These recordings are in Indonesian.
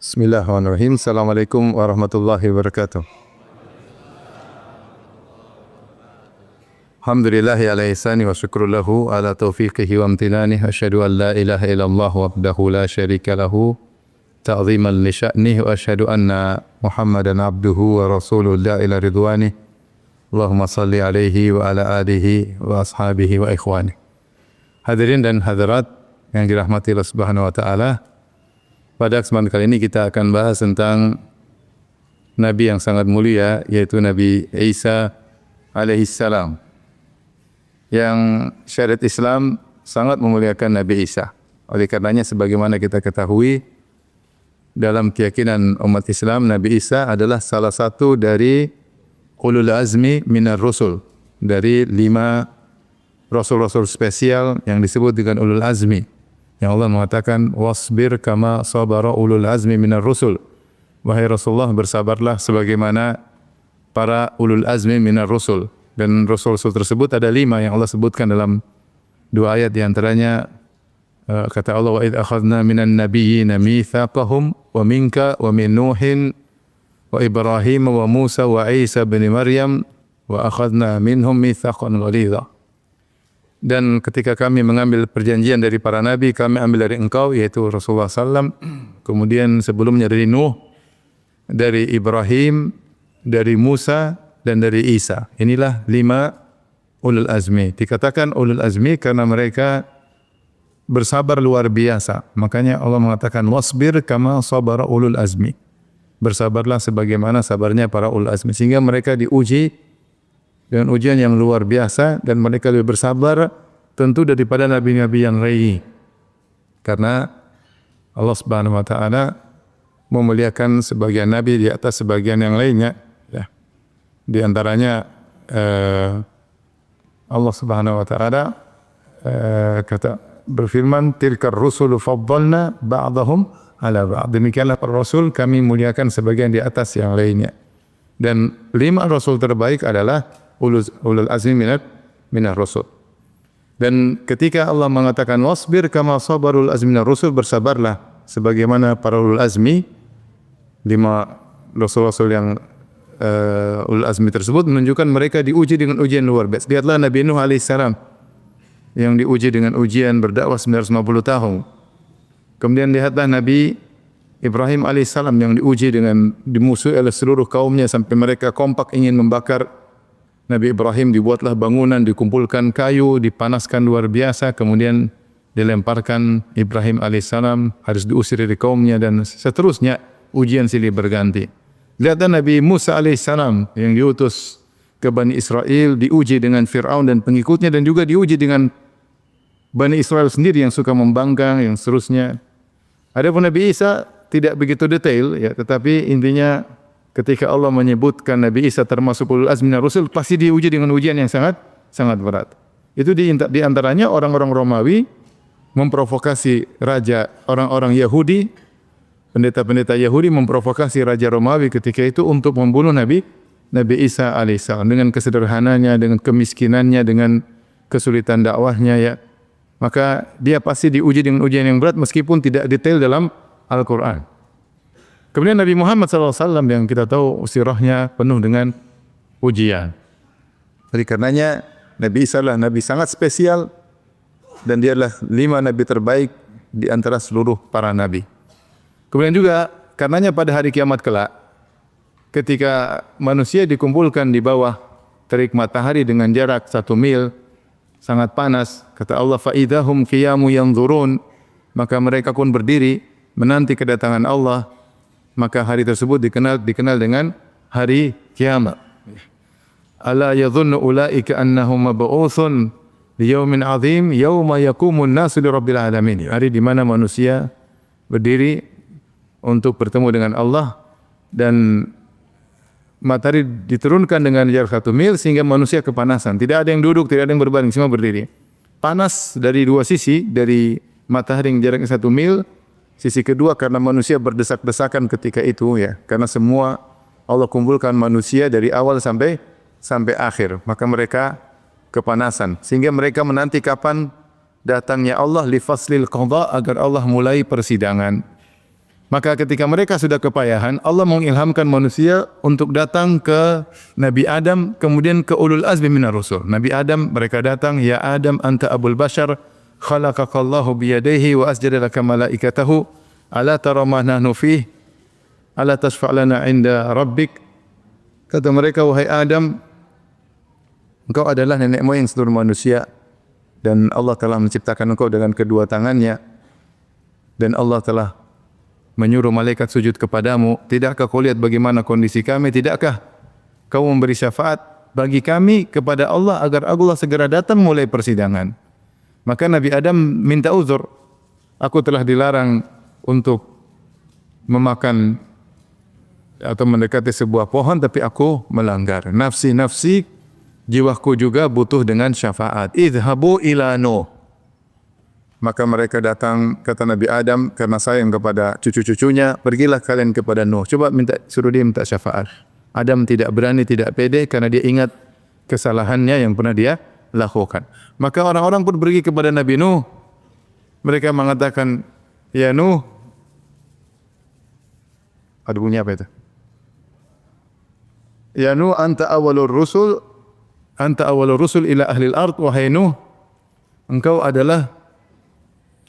Bismillahirrahmanirrahim. Assalamualaikum warahmatullahi wabarakatuh. Alhamdulillahi ala ihsani wa syukru lahu ala taufiqihi wa amtinanihi. Asyhadu an la ilaha illallah wahdahu la syarika lahu ta'ziman li sya'nihi wa asyhadu anna Muhammadan abduhu wa rasuluhu ila ridwanihi. Allahumma salli alaihi wa ala alihi wa ashabihi wa ikhwani. Hadirin dan hadirat yang dirahmati Allah Subhanahu wa taala. Pada kesempatan kali ini kita akan bahas tentang Nabi yang sangat mulia, yaitu Nabi Isa alaihissalam. Yang syariat Islam sangat memuliakan Nabi Isa. Oleh karenanya sebagaimana kita ketahui, dalam keyakinan umat Islam, Nabi Isa adalah salah satu dari ulul azmi minar rusul. Dari 5 rasul-rasul spesial yang disebut dengan ulul azmi. Yang Allah mengatakan, wasbir kama sabara ulul azmi minar rusul. Wahai Rasulullah, bersabarlah sebagaimana para ulul azmi minar rusul. Dan rasul-rasul tersebut ada 5 yang Allah sebutkan dalam 2 ayat. Di antaranya kata Allah, wa idh akhadna minan nabiyyina mitsaqahum wa minka wa min Nuhin wa Ibrahim wa Musa wa Isa bin Maryam wa akhadna minhum mitsaqan ghalidha. Dan ketika kami mengambil perjanjian dari para nabi, kami ambil dari engkau, yaitu Rasulullah SAW. Kemudian sebelumnya dari Nuh, dari Ibrahim, dari Musa, dan dari Isa. Inilah 5 ulul azmi. Dikatakan ulul azmi karena mereka bersabar luar biasa. Makanya Allah mengatakan, wasbir kama sabara ulul azmi. Bersabarlah sebagaimana sabarnya para ulul azmi. Sehingga mereka diuji dengan ujian yang luar biasa, dan mereka lebih bersabar tentu daripada nabi-nabi yang lain. Karena Allah Subhanahu wa taala memuliakan sebagian nabi di atas sebagian yang lainnya, ya. Di antaranya Allah Subhanahu wa taala berfirman, tilkar rusulu faddalna ba'dahum ala ba'd. Demikianlah para rasul kami muliakan sebagian di atas yang lainnya. Dan 5 rasul terbaik adalah ulul azmi minar rasul. Dan ketika Allah mengatakan wasbir kama sabarul azmi minar rasul, bersabarlah sebagaimana para ulul azmi, 5 rasul-rasul yang ulul azmi tersebut menunjukkan mereka diuji dengan ujian luar biasa. Lihatlah Nabi Nuh alaihissalam yang diuji dengan ujian berdakwah 950 tahun. Kemudian lihatlah Nabi Ibrahim alaihissalam yang diuji dengan dimusuhi oleh seluruh kaumnya sampai mereka kompak ingin membakar Nabi Ibrahim. Dibuatlah bangunan, dikumpulkan kayu, dipanaskan luar biasa, kemudian dilemparkan Ibrahim alaihissalam, harus diusir dari kaumnya, dan seterusnya ujian silih berganti. Lihatlah Nabi Musa alaihissalam yang diutus ke Bani Israel, diuji dengan Fir'aun dan pengikutnya, dan juga diuji dengan Bani Israel sendiri yang suka membangkang, yang seterusnya. Adapun Nabi Isa tidak begitu detail, ya, tetapi intinya ketika Allah menyebutkan Nabi Isa termasuk ulul azmi minar rusul, pasti diuji dengan ujian yang sangat berat. Itu di antaranya orang-orang Romawi memprovokasi raja, orang-orang Yahudi, pendeta-pendeta Yahudi memprovokasi raja Romawi ketika itu untuk membunuh Nabi Isa alaihissalam dengan kesederhananya, dengan kemiskinannya, dengan kesulitan dakwahnya, ya. Maka dia pasti diuji dengan ujian yang berat meskipun tidak detail dalam Al-Quran. Kemudian Nabi Muhammad SAW yang kita tahu sirahnya penuh dengan ujian. Oleh karenanya Nabi Isa adalah Nabi sangat spesial, dan dia adalah 5 Nabi terbaik di antara seluruh para Nabi. Kemudian juga karenanya pada hari kiamat kelak, ketika manusia dikumpulkan di bawah terik matahari dengan jarak 1 mil, sangat panas, kata Allah, fa'idahum qiyamu yanzurun, maka mereka pun berdiri menanti kedatangan Allah. Maka hari tersebut dikenal dengan hari kiamat. Ala yadhunnu ulaika annahum mab'utsun li yaumin 'adzim yauma yaqumun nasu li rabbil alamin. Hari di mana manusia berdiri untuk bertemu dengan Allah, dan matahari diturunkan dengan jarak 1 mil sehingga manusia kepanasan. Tidak ada yang duduk, tidak ada yang berbaring, semua berdiri. Panas dari 2 sisi, dari matahari yang jaraknya 1 mil. Sisi kedua karena manusia berdesak-desakan ketika itu, ya, karena semua Allah kumpulkan manusia dari awal sampai akhir, maka mereka kepanasan sehingga mereka menanti kapan datangnya Allah li faslil qadha, agar Allah mulai persidangan. Maka ketika mereka sudah kepayahan, Allah mengilhamkan manusia untuk datang ke Nabi Adam, kemudian ke ulul azmi minar rusul. Nabi Adam, mereka datang, ya Adam anta abul bashar, khalaqakallahu biyadaihi wa asjada laka malaikatahu, ala tara ma nahnu fih, ala tashfa' lana 'inda rabbik. Kata mereka, wahai Adam, engkau adalah nenek moyang seluruh manusia dan Allah telah menciptakan engkau dengan kedua tangannya dan Allah telah menyuruh malaikat sujud kepadamu. Tidakkah kau lihat bagaimana kondisi kami? Tidakkah kau memberi syafaat bagi kami kepada Allah agar Allah segera datang mulai persidangan? Maka Nabi Adam minta uzur. Aku telah dilarang untuk memakan atau mendekati sebuah pohon, tapi aku melanggar. Nafsi, nafsi, jiwaku juga butuh dengan syafaat. Idhabu ila Nuh. Maka mereka datang, kata Nabi Adam, karena sayang kepada cucu-cucunya, pergilah kalian kepada Nuh. Coba suruh dia minta syafaat. Adam tidak berani, tidak pede, karena dia ingat kesalahannya yang pernah dia lakukan. Maka orang-orang pun pergi kepada Nabi Nuh. Mereka mengatakan, ya Nuh, ada bunyi apa itu? Ya Nuh, anta awalur rusul ila ahlil ard, wahai Nuh, engkau adalah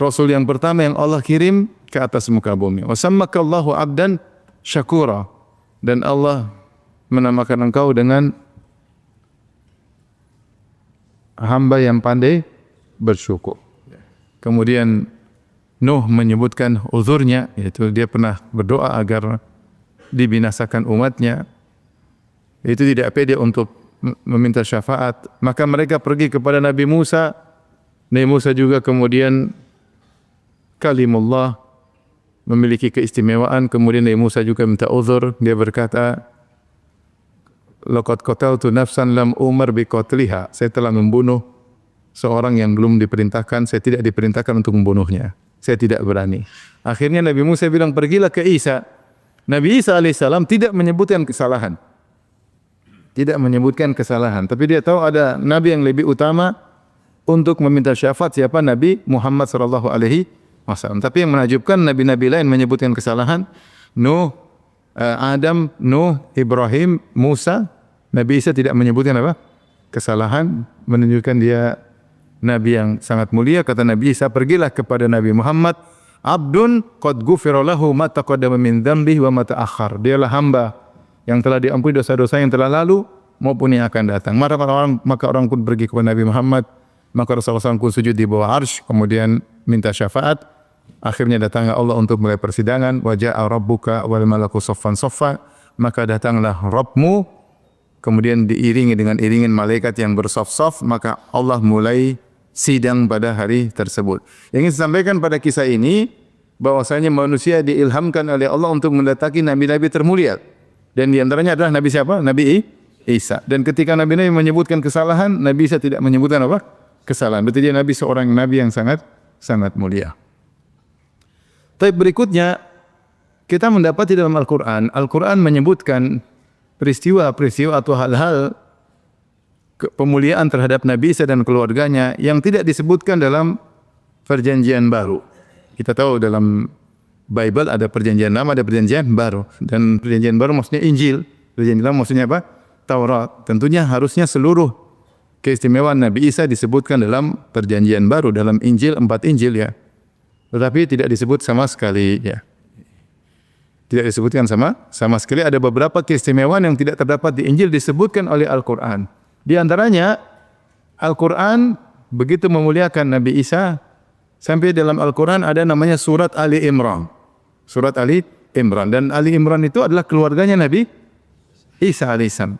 Rasul yang pertama yang Allah kirim ke atas muka bumi. Wa sammakallahu abdan syakura. Dan Allah menamakan engkau dengan hamba yang pandai bersyukur. Kemudian Nuh menyebutkan uzurnya, yaitu dia pernah berdoa agar dibinasakan umatnya. Itu tidak pede untuk meminta syafaat. Maka mereka pergi kepada Nabi Musa. Nabi Musa juga kemudian kalimullah, memiliki keistimewaan. Kemudian Nabi Musa juga minta uzur. Dia berkata, laqad qataltu nafsan lam umar biqatliha. Saya telah membunuh seorang yang belum diperintahkan. Saya tidak diperintahkan untuk membunuhnya. Saya tidak berani. Akhirnya Nabi Musa bilang, pergilah ke Isa. Nabi Isa alaihissalam tidak menyebutkan kesalahan. Tidak menyebutkan kesalahan. Tapi dia tahu ada Nabi yang lebih utama untuk meminta syafaat. Siapa? Nabi Muhammad sallallahu alaihi wasallam. Tapi yang menakjubkan, nabi-nabi lain menyebutkan kesalahan. Nuh, Adam, Nuh, Ibrahim, Musa. Nabi Isa tidak menyebutkan apa? Kesalahan. Menunjukkan dia nabi yang sangat mulia. Kata Nabi Isa, pergilah kepada Nabi Muhammad. Abdun qad ghufira lahu ma taqaddama min dzambihi wa ma ta'akhkhar. Dialah hamba yang telah diampuni dosa-dosa yang telah lalu maupun yang akan datang. Maka orang pun pergi kepada Nabi Muhammad. Maka Rasulullah SAW pun sujud di bawah arsy, kemudian minta syafaat. Akhirnya datanglah Allah untuk mulai persidangan. Wa ja'a rabbuka wal malaku saffan saffa. Maka datanglah Rabbmu, kemudian diiringi dengan iringan malaikat yang bersaf-saf. Maka Allah mulai sidang pada hari tersebut. Yang ingin saya sampaikan pada kisah ini, bahwasanya manusia diilhamkan oleh Allah untuk mendatangi nabi-nabi termulia. Dan di antaranya adalah Nabi siapa? Nabi Isa. Dan ketika Nabi-Nabi menyebutkan kesalahan, Nabi Isa tidak menyebutkan apa? Kesalahan. Berarti dia Nabi, seorang Nabi yang sangat mulia. Tapi berikutnya, kita mendapati dalam Al-Quran, Al-Quran menyebutkan peristiwa-peristiwa atau hal-hal pemuliaan terhadap Nabi Isa dan keluarganya yang tidak disebutkan dalam Perjanjian Baru. Kita tahu dalam Bible ada perjanjian lama, ada perjanjian baru. Dan perjanjian baru maksudnya Injil. Perjanjian lama maksudnya apa? Taurat. Tentunya harusnya seluruh keistimewaan Nabi Isa disebutkan dalam perjanjian baru, dalam Injil, 4 Injil ya. Tetapi tidak disebut sama sekali ya. Tidak disebutkan sama sekali. Ada beberapa keistimewaan yang tidak terdapat di Injil disebutkan oleh Al-Quran. Di antaranya Al-Quran begitu memuliakan Nabi Isa sampai dalam Al-Quran ada namanya surat Ali Imran. Surat Ali Imran. Dan Ali Imran itu adalah keluarganya Nabi Isa alaihissalam.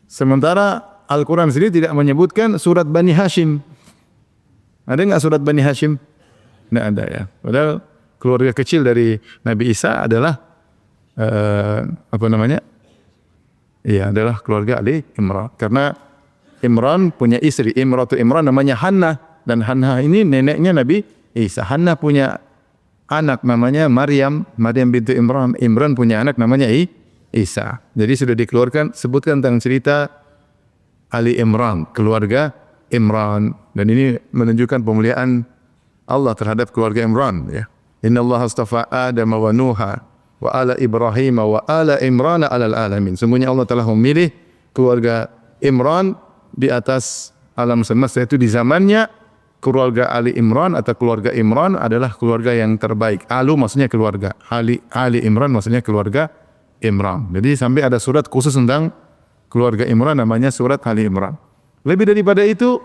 Sementara Al-Quran sendiri tidak menyebutkan surat Bani Hashim. Ada enggak surat Bani Hashim? Tidak ada ya. Padahal keluarga kecil dari Nabi Isa adalah Iya, adalah keluarga Ali Imran. Karena Imran punya istri, Imratu Imran namanya Hannah, dan Hannah ini neneknya Nabi Isa. Hannah punya anak namanya Maryam bintu Imran. Imran punya anak namanya Isa. Jadi sudah dikeluarkan, sebutkan tentang cerita Ali Imran, keluarga Imran. Dan ini menunjukkan pemuliaan Allah terhadap keluarga Imran ya. Innallaha astafa Adam wa Nuha wa ala Ibrahim wa ala Imran 'alal alamin. Sungguhnya Allah telah memilih keluarga Imran di atas alam semesta. Itu di zamannya keluarga Ali Imran atau keluarga Imran adalah keluarga yang terbaik. Alu maksudnya keluarga. Ali Imran maksudnya keluarga Imran. Jadi sampai ada surat khusus tentang keluarga Imran namanya surat Ali Imran. Lebih daripada itu,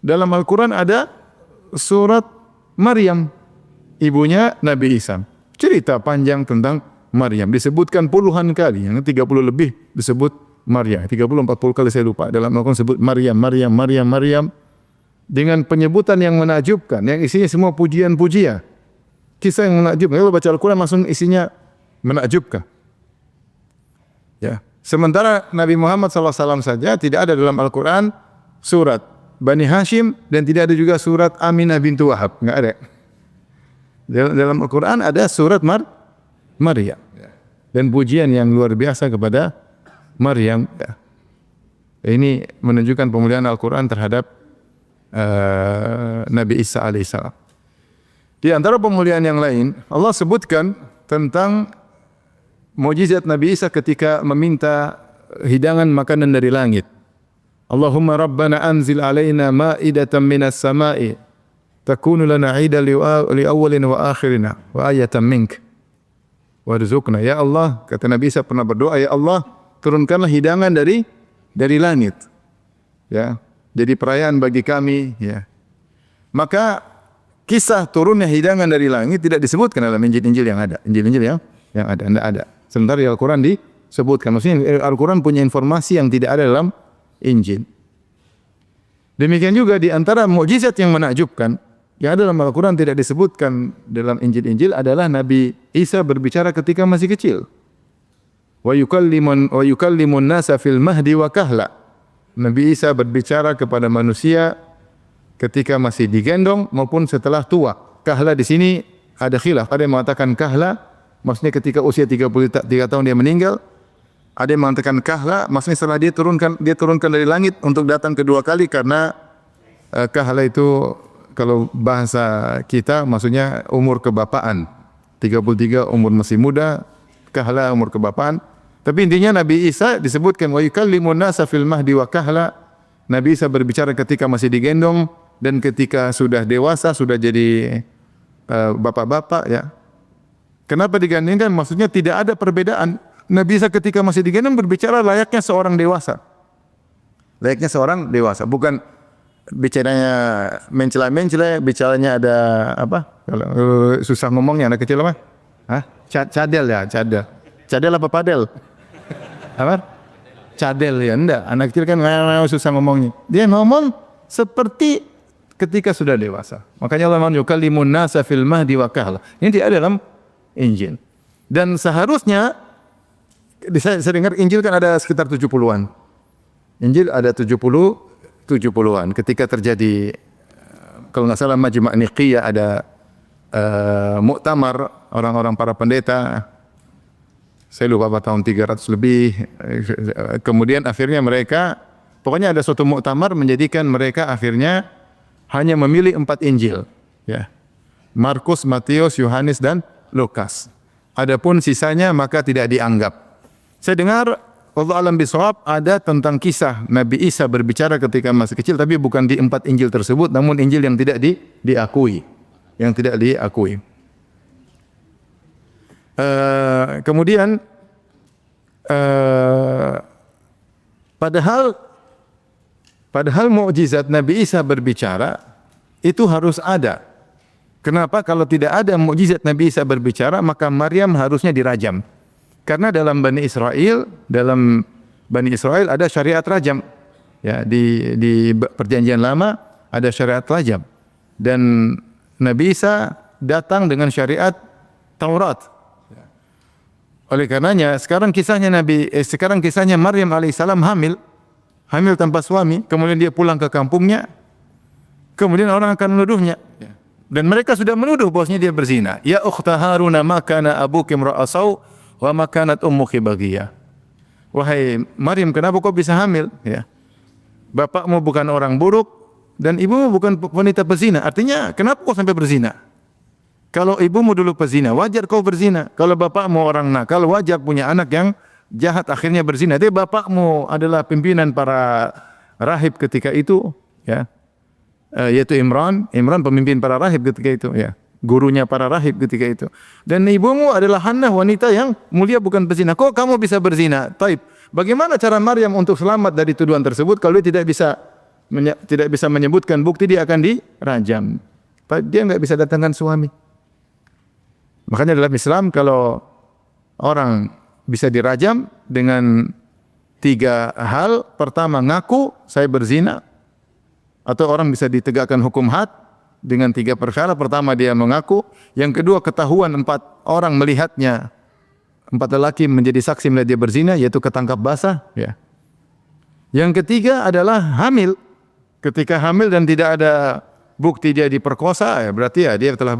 dalam Al-Quran ada surat Maryam, ibunya Nabi Isa. Cerita panjang tentang Maryam. Disebutkan puluhan kali, yang 30 lebih disebut Maryam. 30-40 kali saya lupa. Dalam Al-Quran disebut Maryam, Maryam, Maryam, Maryam. Dengan penyebutan yang menakjubkan, yang isinya semua pujian-pujian. Kisah yang menakjubkan. Kalau baca Al-Quran langsung isinya menakjubkan. Ya. Sementara Nabi Muhammad SAW saja tidak ada dalam Al-Quran surat Bani Hashim dan tidak ada juga surat Aminah bintu Wahab. Enggak ada. Dalam Al-Quran ada surat Maryam. Dan pujian yang luar biasa kepada Maryam. Ya. Ini menunjukkan pemuliaan Al-Quran terhadap Nabi Isa alaihissalam. Di antara pemuliaan yang lain, Allah sebutkan tentang mukjizat Nabi Isa ketika meminta hidangan makanan dari langit. Allahumma rabbana anzil alaina ma'idatan minas sama'i takunu lana 'idan li awwalina wa akhirina wa ayatan mink warzuqna. Ya Allah, kata Nabi Isa pernah berdoa, ya Allah, turunkanlah hidangan dari langit. Ya. Jadi perayaan bagi kami, ya. Maka kisah turunnya hidangan dari langit tidak disebutkan dalam Injil-Injil yang ada. Injil-Injil yang ada, tidak ada. Sementara di Al-Quran disebutkan. Maksudnya Al-Quran punya informasi yang tidak ada dalam Injil. Demikian juga di antara mukjizat yang menakjubkan yang ada dalam Al-Quran tidak disebutkan dalam Injil-Injil adalah Nabi Isa berbicara ketika masih kecil. Wa yukallimun nasa fil mahdi wa kahla. Nabi Isa berbicara kepada manusia ketika masih digendong maupun setelah tua. Kahla di sini ada khilaf. Ada yang mengatakan kahla maksudnya ketika usia 33 tahun dia meninggal. Ada yang mengatakan kahla maksudnya setelah dia turunkan dari langit untuk datang kedua kali, karena kahla itu kalau bahasa kita maksudnya umur kebapaan. 33 umur masih muda, kahla umur kebapaan. Tapi intinya Nabi Isa disebutkan wa yukallimun nasa fil mahdi wa kahla. Nabi Isa berbicara ketika masih digendong dan ketika sudah dewasa, sudah jadi bapak-bapak, ya. Kenapa digandengkan? Maksudnya tidak ada perbedaan. Nabi Isa ketika masih digendong berbicara layaknya seorang dewasa. Layaknya seorang dewasa, bukan bicaranya mencela-mencela, bicaranya ada apa? Kalau susah ngomongnya anak kecil apa? Hah? Cadel ya, cadel. Cadel apa padel? Apa? Cadel ya, enggak. Anak kecil kan susah ngomongnya. Dia ngomong seperti ketika sudah dewasa. Makanya Allah yukallimun nasa fil mahdi wa kahla. Ini tidak ada dalam Injil. Dan seharusnya saya dengar Injil kan ada sekitar 70-an. Injil ada 70-an. Ketika terjadi kalau nggak salah Majma' Niqiyah ada muktamar orang-orang para pendeta. Saya lupa apa tahun 300 lebih. Kemudian akhirnya mereka, pokoknya ada suatu muktamar menjadikan mereka akhirnya hanya memilih 4 Injil. Ya. Markus, Matius, Yohanes, dan Lukas. Adapun sisanya maka tidak dianggap. Saya dengar, wallahu a'lam bishawab, ada tentang kisah Nabi Isa berbicara ketika masih kecil, tapi bukan di 4 Injil tersebut, namun Injil yang tidak diakui. Yang tidak diakui. Kemudian padahal mukjizat Nabi Isa berbicara itu harus ada. Kenapa? Kalau tidak ada mukjizat Nabi Isa berbicara, maka Maryam harusnya dirajam. Karena dalam Bani Israel ada syariat rajam. Ya, di Perjanjian Lama ada syariat rajam. Dan Nabi Isa datang dengan syariat Taurat. Oleh karenanya sekarang kisahnya Maryam alaihissalam hamil tanpa suami, kemudian dia pulang ke kampungnya, kemudian orang akan menuduhnya. Dan mereka sudah menuduh bahwasanya dia berzina. Ya ukhta Haruna ma kana abuki imra'a saw wa ma kanat ummuki baghiyah. Wahai Maryam, kenapa kau bisa hamil? Ya. Bapakmu bukan orang buruk dan ibumu bukan wanita pezina. Artinya, kenapa kau sampai berzina? Kalau ibumu dulu pezina, wajar kau berzina. Kalau bapakmu orang nakal, wajar punya anak yang jahat akhirnya berzina. Tapi bapakmu adalah pimpinan para rahib ketika itu, ya. Yaitu Imran pemimpin para rahib ketika itu, ya. Gurunya para rahib ketika itu. Dan ibumu adalah Hannah, wanita yang mulia bukan pezina. Kok kamu bisa berzina? Taib. Bagaimana cara Maryam untuk selamat dari tuduhan tersebut kalau dia tidak bisa menyebutkan bukti dia akan dirajam. Dia enggak bisa datangkan suami. Makanya dalam Islam kalau orang bisa dirajam dengan 3 hal. Pertama, ngaku saya berzina. Atau orang bisa ditegakkan hukum had dengan 3 perkara. Pertama, dia mengaku. Yang kedua, ketahuan 4 orang melihatnya. 4 lelaki menjadi saksi melihat dia berzina, yaitu ketangkap basah. Ya. Yang ketiga adalah hamil. Ketika hamil dan tidak ada bukti dia diperkosa, ya berarti ya dia telah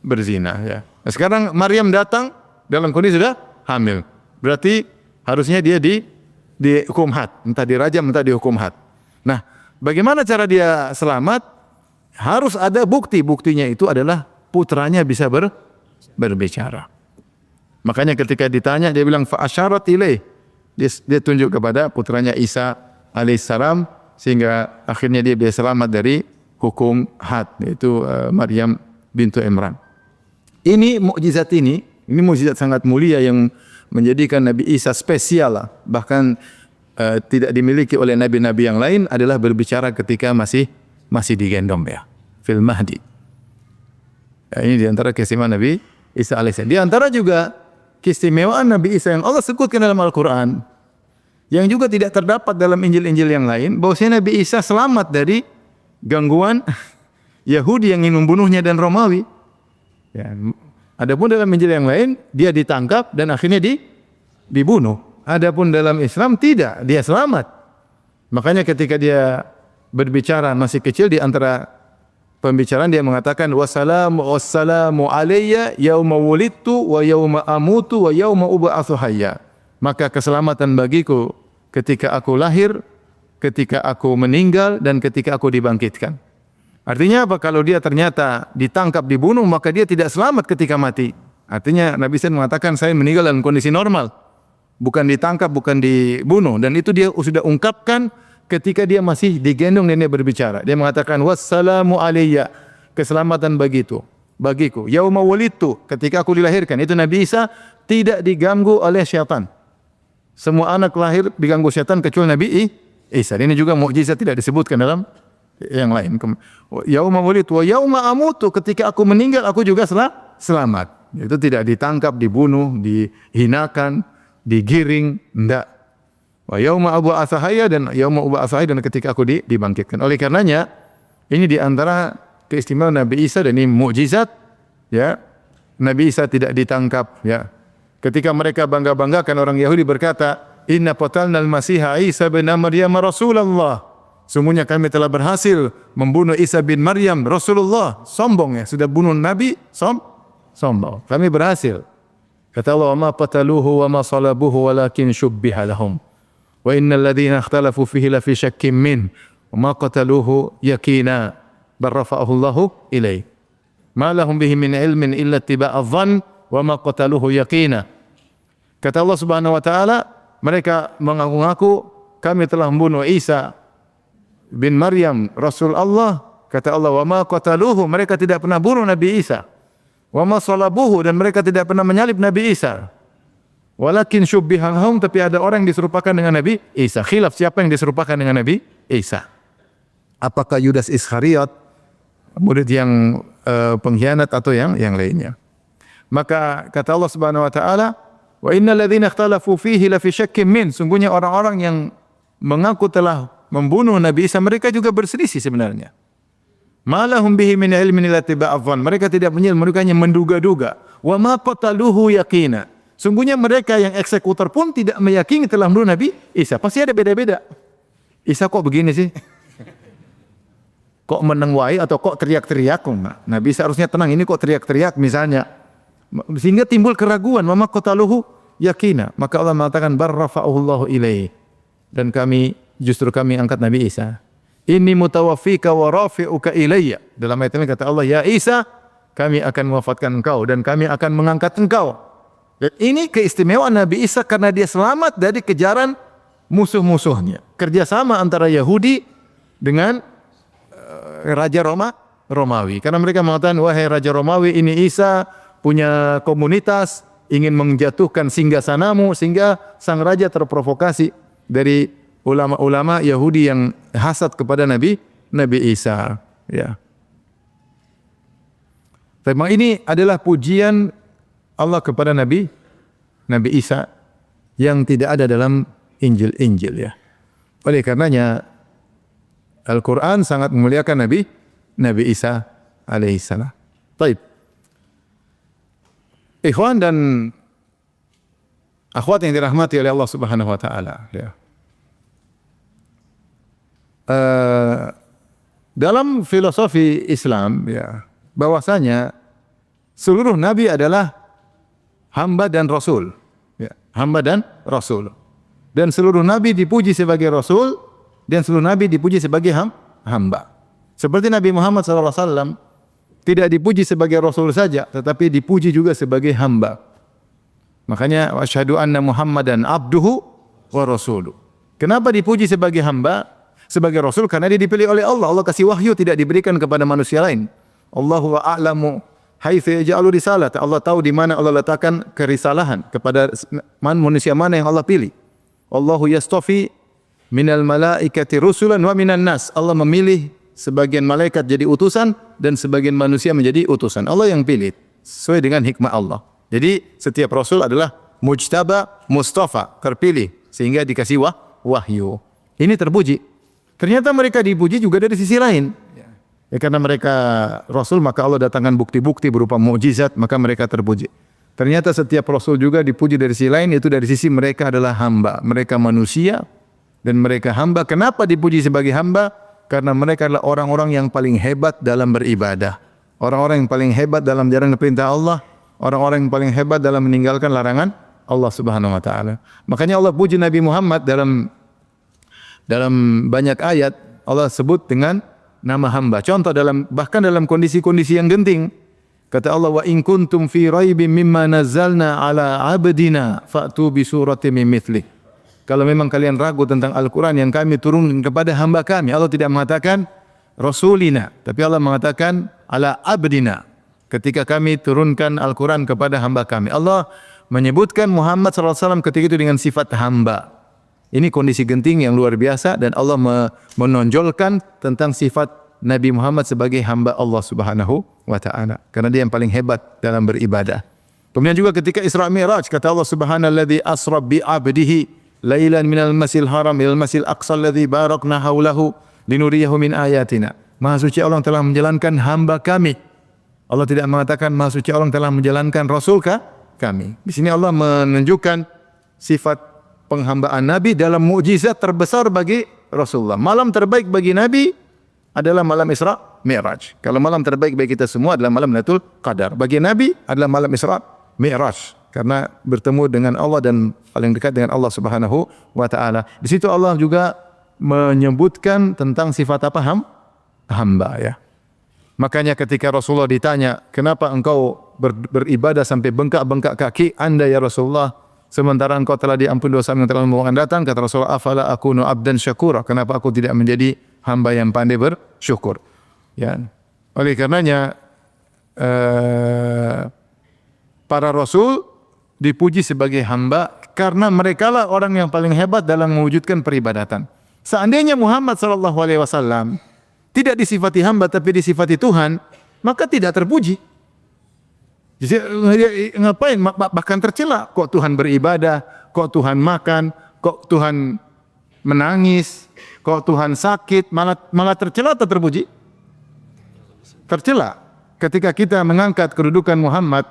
berzina. Ya. Nah, sekarang Maryam datang dalam kondisi sudah hamil. Berarti harusnya dia dihukum had, entah dirajam, entah dihukum had. Nah, bagaimana cara dia selamat? Harus ada bukti. Buktinya itu adalah putranya bisa berbicara. Makanya ketika ditanya dia bilang fa asyarat ilaih. Dia tunjuk kepada putranya Isa alaihissalam sehingga akhirnya dia bisa selamat dari hukum had, yaitu Maryam bintu Imran. Ini mukjizat sangat mulia yang menjadikan Nabi Isa spesial, bahkan tidak dimiliki oleh nabi-nabi yang lain, adalah berbicara ketika masih digendong, ya, fil mahdi. Ya, ini diantara keistimewaan Nabi Isa alaihissalam. Di antara juga keistimewaan Nabi Isa yang Allah sebutkan dalam Al-Quran, yang juga tidak terdapat dalam Injil-Injil yang lain, bahwasanya Nabi Isa selamat dari gangguan Yahudi yang ingin membunuhnya dan Romawi. Ya. Adapun dalam Injil yang lain, dia ditangkap dan akhirnya dibunuh. Adapun dalam Islam tidak, dia selamat. Makanya ketika dia berbicara masih kecil, di antara pembicaraan dia mengatakan wassalamu alayya yauma wulidtu wa yauma amutu wa yauma ub'atsu hayya. Maka keselamatan bagiku ketika aku lahir, ketika aku meninggal, dan ketika aku dibangkitkan. Artinya apa? Kalau dia ternyata ditangkap, dibunuh, maka dia tidak selamat ketika mati. Artinya Nabi SAW mengatakan saya meninggal dalam kondisi normal, bukan ditangkap, bukan dibunuh. Dan itu dia sudah ungkapkan ketika dia masih digendong dan dia berbicara. Dia mengatakan wassalamu alayya, keselamatan bagiku. Yauma wulidtu, ketika aku dilahirkan. Itu Nabi Isa tidak diganggu oleh syaitan. Semua anak lahir diganggu syaitan kecuali Nabi Isa. Ini juga mukjizat tidak disebutkan dalam yang lain. Yauma wulidtu wa yauma amutu, ketika aku meninggal aku juga selamat. Itu tidak ditangkap, dibunuh, dihinakan, digiring, enggak. Wa yauma ub'atsu hayya, dan yauma ub'atsu hayya, dan ketika aku dibangkitkan. Oleh karenanya ini di antara keistimewaan Nabi Isa, dan ini mukjizat, ya. Nabi Isa tidak ditangkap, ya. Ketika mereka bangga-banggakan, orang Yahudi berkata, "Inna qatalnal Masiha Isa bin Maryam Rasulullah." Sungguhnya kami telah berhasil membunuh Isa bin Maryam Rasulullah. Sombong, ya, sudah bunuh Nabi, sombong. Kami berhasil. Kata Allah, "Ma qataluhu wa ma salabuhu walakin syubbiha lahum. Wa innal ladzina ikhtalafu fihi la fi syakkin min. Wa ma qataluhu yaqina bal rafa'ahu Allahu ilaihi. Ma lahum bihi min ilmin illa ittiba'adh dhann wa ma qataluhu yaqina." Kata Allah Subhanahu wa taala, mereka mengaku-ngaku kami telah membunuh Isa bin Maryam Rasul Allah. Kata Allah, wa ma qataluhu, mereka tidak pernah bunuh Nabi Isa. Wa ma salabuhu, dan mereka tidak pernah menyalib Nabi Isa. Walakin syubbiha lahum, tapi ada orang yang diserupakan dengan Nabi Isa. Khilaf siapa yang diserupakan dengan Nabi Isa. Apakah Yudas Iskariot, murid yang pengkhianat, atau yang lainnya. Maka kata Allah Subhanahu wa taala, wa innal ladzina ikhtalafu fihi la fi syakkin min, sungguhnya orang-orang yang mengaku telah membunuh Nabi Isa, mereka juga berselisih sebenarnya. Ma lahum bihi min ilmin illa ittiba'adh dhann, mereka tidak punya ilmu, mereka hanya menduga-duga. Wa ma qataluhu yaqina, sungguhnya mereka yang eksekutor pun tidak meyakini telah membunuh Nabi Isa. Pasti ada beda-beda. Isa kok begini sih? Kok menengwai, atau kok teriak-teriak? Nabi Isa harusnya tenang, ini kok teriak-teriak misalnya. Sehingga timbul keraguan. Wa ma qataluhu yaqina. Maka Allah mengatakan bar rafa'ahu Allahu ilaihi, dan kami angkat Nabi Isa. Inni mutawaffika wa rafi'uka ilayya. Dalam ayat ini kata Allah, ya Isa, kami akan mewafatkan engkau dan kami akan mengangkat engkau. Dan ini keistimewaan Nabi Isa karena dia selamat dari kejaran musuh-musuhnya. Kerjasama antara Yahudi dengan Raja Romawi. Karena mereka mengatakan, wahai Raja Romawi, ini Isa punya komunitas, ingin menjatuhkan singgasanamu, sehingga sang raja terprovokasi dari ulama-ulama Yahudi yang hasad kepada Nabi Isa. Ya. Memang ini adalah pujian Allah kepada Nabi Isa yang tidak ada dalam Injil ya. Oleh karenanya Al-Quran sangat memuliakan Nabi Isa alaihissalam. Baik. Ikhwan dan akhwat yang dirahmati oleh Allah Subhanahu wa taala, ya. Dalam filosofi Islam, ya, bahwasanya seluruh nabi adalah hamba dan rasul, ya, hamba dan rasul. Dan seluruh nabi dipuji sebagai rasul dan seluruh nabi dipuji sebagai hamba. Seperti Nabi Muhammad SAW tidak dipuji sebagai rasul saja, tetapi dipuji juga sebagai hamba. Makanya asyhadu anna Muhammadan abduhu wa rasuluh. Kenapa dipuji sebagai hamba? Sebagai rasul karena dia dipilih oleh Allah. Allah kasih wahyu, tidak diberikan kepada manusia lain. Allahu a'lamu haitsu yaj'alu risalah. Allah tahu di mana Allah letakkan kerisalahan kepada manusia mana yang Allah pilih. Allahu yastafi minal malaikati rusulan wa minan nas. Allah memilih sebagian malaikat jadi utusan dan sebagian manusia menjadi utusan. Allah yang pilih sesuai dengan hikmah Allah. Jadi setiap rasul adalah mujtaba, mustafa, terpilih sehingga dikasih wahyu. Ini terpuji. Ternyata mereka dipuji juga dari sisi lain. Ya, karena mereka rasul maka Allah datangkan bukti-bukti berupa mukjizat, maka mereka terpuji. Ternyata setiap rasul juga dipuji dari sisi lain, yaitu dari sisi mereka adalah hamba. Mereka manusia dan mereka hamba. Kenapa dipuji sebagai hamba? Karena mereka adalah orang-orang yang paling hebat dalam beribadah. Orang-orang yang paling hebat dalam jalan perintah Allah. Orang-orang yang paling hebat dalam meninggalkan larangan Allah Subhanahu wa taala. Makanya Allah puji Nabi Muhammad dalam banyak ayat. Allah sebut dengan nama hamba. Contoh bahkan dalam kondisi-kondisi yang genting. Kata Allah, wa in kuntum fi raibim mimma nazzalna ala abdina fa'tu bi suratin min mithli. Kalau memang kalian ragu tentang Al-Quran yang kami turunkan kepada hamba kami, Allah tidak mengatakan rasulina, tapi Allah mengatakan ala abdina. Ketika kami turunkan Al-Quran kepada hamba kami, Allah menyebutkan Muhammad SAW ketika itu dengan sifat hamba. Ini kondisi genting yang luar biasa dan Allah menonjolkan tentang sifat Nabi Muhammad sebagai hamba Allah Subhanahu wa taala karena dia yang paling hebat dalam beribadah. Kemudian juga ketika Isra Mi'raj kata Allah subhanalladzi asra bi 'abdihi lailan minal masjidil haram ilal masjidil aqsa alladzi barakna haulahu linuriyahu min ayatina. Maha suci Allah telah menjalankan hamba kami. Allah tidak mengatakan maha suci Allah telah menjalankan rasul kami. Di sini Allah menunjukkan sifat penghambaan Nabi dalam mukjizat terbesar bagi Rasulullah. Malam terbaik bagi Nabi adalah malam Isra Mi'raj. Kalau malam terbaik bagi kita semua adalah malam Lailatul Qadar. Bagi Nabi adalah malam Isra Mi'raj karena bertemu dengan Allah dan paling dekat dengan Allah Subhanahu wa taala. Di situ Allah juga menyebutkan tentang sifat apa hamba ya. Makanya ketika Rasulullah ditanya, "Kenapa engkau beribadah sampai bengkak-bengkak kaki Anda ya Rasulullah? Sementara engkau telah diampuni dosa yang telah akan datang." Kata Rasulullah, "Afala akunu abdan syakura?" Kenapa aku tidak menjadi hamba yang pandai bersyukur? Ya. Oleh karenanya para rasul dipuji sebagai hamba karena merekalah orang yang paling hebat dalam mewujudkan peribadatan. Seandainya Muhammad SAW tidak disifati hamba tapi disifati Tuhan, maka tidak terpuji. Jadi ngapain? Bahkan tercela. Kok Tuhan beribadah? Kok Tuhan makan? Kok Tuhan menangis? Kok Tuhan sakit? Malah tercela atau terpuji? Tercela. Ketika kita mengangkat kedudukan Muhammad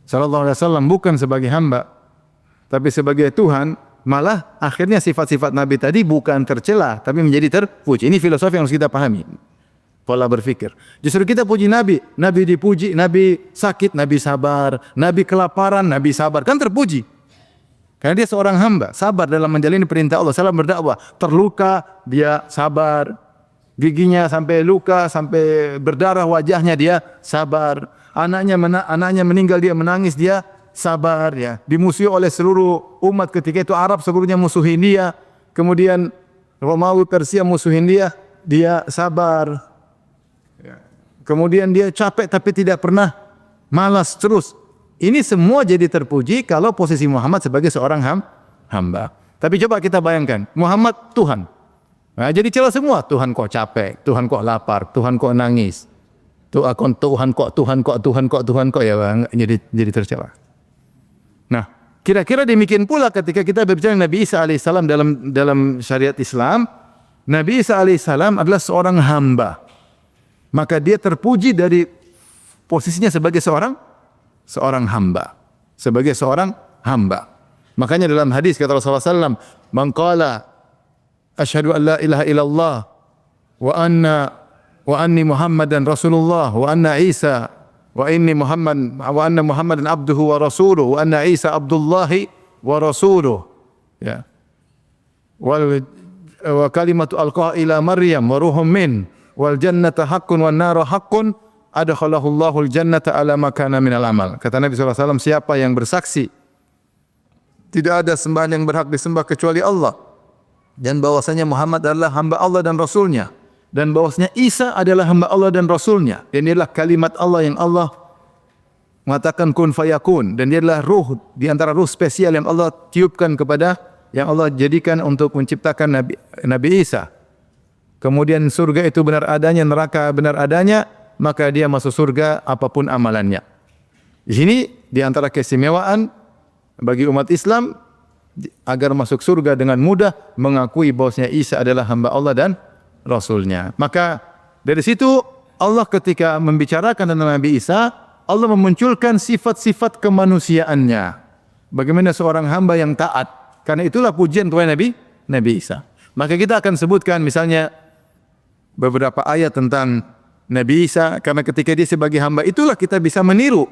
sallallahu alaihi wasallam bukan sebagai hamba, tapi sebagai Tuhan, malah akhirnya sifat-sifat Nabi tadi bukan tercela, tapi menjadi terpuji. Ini filosofi yang harus kita pahami. Pola berfikir. Justru kita puji Nabi. Nabi dipuji, Nabi sakit, Nabi sabar. Nabi kelaparan, Nabi sabar. Kan terpuji. Karena dia seorang hamba, sabar dalam menjalani perintah Allah, salam berdakwah. Terluka, dia sabar. giginya sampai luka, sampai berdarah wajahnya, dia sabar. Anaknya meninggal, dia menangis, dia sabar, ya. Dimusuhi oleh seluruh umat ketika itu, Arab seluruhnya musuhin dia. Kemudian Romawi, Persia musuhin dia, dia sabar. Ya. Kemudian dia capek tapi tidak pernah malas terus. Ini semua jadi terpuji kalau posisi Muhammad sebagai seorang hamba. Tapi coba kita bayangkan, Muhammad Tuhan. Nah, jadi celah semua. Tuhan kok capek, Tuhan kok lapar, Tuhan kok nangis. Tuhan kok ya bang, jadi tercela. Nah, kira-kira demikian pula ketika kita berbicara Nabi Isa alaihissalam dalam syariat Islam. Nabi Isa alaihissalam adalah seorang hamba. Maka dia terpuji dari posisinya sebagai seorang hamba. Sebagai seorang hamba. Makanya dalam hadis kata Rasulullah SAW, "Man qala asyhadu an la ilaha illallah wa anni Muhammadan Rasulullah wa anna Isa wa anna Muhammadan abduhu wa rasuluhu wa anna Isa abdullahi wa rasuluhu." Ya. Wa kalimatu alqa ila Maryam wa ruhum min wal jannata haqqun wan naru haqqun adkhalahu Allahul jannata ala ma kana minal amal. Kata Nabi SAW, siapa yang bersaksi tidak ada sembahan yang berhak disembah kecuali Allah, dan bahwasanya Muhammad adalah hamba Allah dan Rasulnya, dan bahwasanya Isa adalah hamba Allah dan Rasulnya, dan dia adalah kalimat Allah yang Allah mengatakan kun fayakun, dan dia adalah ruh di antara ruh spesial yang Allah tiupkan kepada, yang Allah jadikan untuk menciptakan Nabi Isa. Kemudian surga itu benar adanya, neraka benar adanya, maka dia masuk surga apapun amalannya. Di sini di antara keistimewaan bagi umat Islam agar masuk surga dengan mudah, mengakui bahwasanya Isa adalah hamba Allah dan Rasulnya. Maka dari situ Allah ketika membicarakan tentang Nabi Isa, Allah memunculkan sifat-sifat kemanusiaannya. Bagaimana seorang hamba yang taat. Karena itulah pujian kepada Nabi Isa. Maka kita akan sebutkan misalnya beberapa ayat tentang Nabi Isa, karena ketika dia sebagai hamba itulah kita bisa meniru.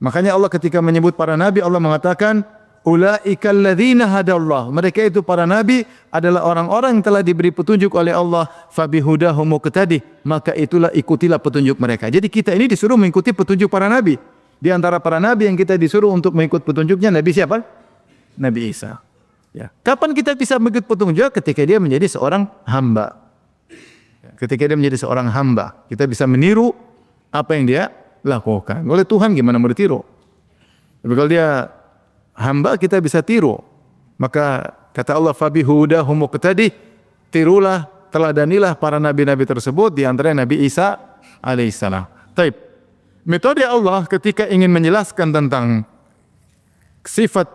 Makanya Allah ketika menyebut para nabi, Allah mengatakan ulaikal ladzina hadallah. Mereka itu para nabi adalah orang-orang yang telah diberi petunjuk oleh Allah, fabihudahum muqtadi, maka itulah ikutilah petunjuk mereka. Jadi kita ini disuruh mengikuti petunjuk para nabi. Di antara para nabi yang kita disuruh untuk mengikut petunjuknya, Nabi siapa? Nabi Isa. Ya. Kapan kita bisa mengikut petunjuk? Ketika dia menjadi seorang hamba. Ketika dia menjadi seorang hamba, kita bisa meniru apa yang dia lakukan. Oleh Tuhan gimana mau ditiru? Tapi kalau dia hamba, kita bisa tiru. Maka kata Allah, fabihudahum muqtadi, tirulah, teladanilah para nabi-nabi tersebut, di antaranya Nabi Isa alaihissalam. Taib. Metode Allah ketika ingin menjelaskan tentang sifat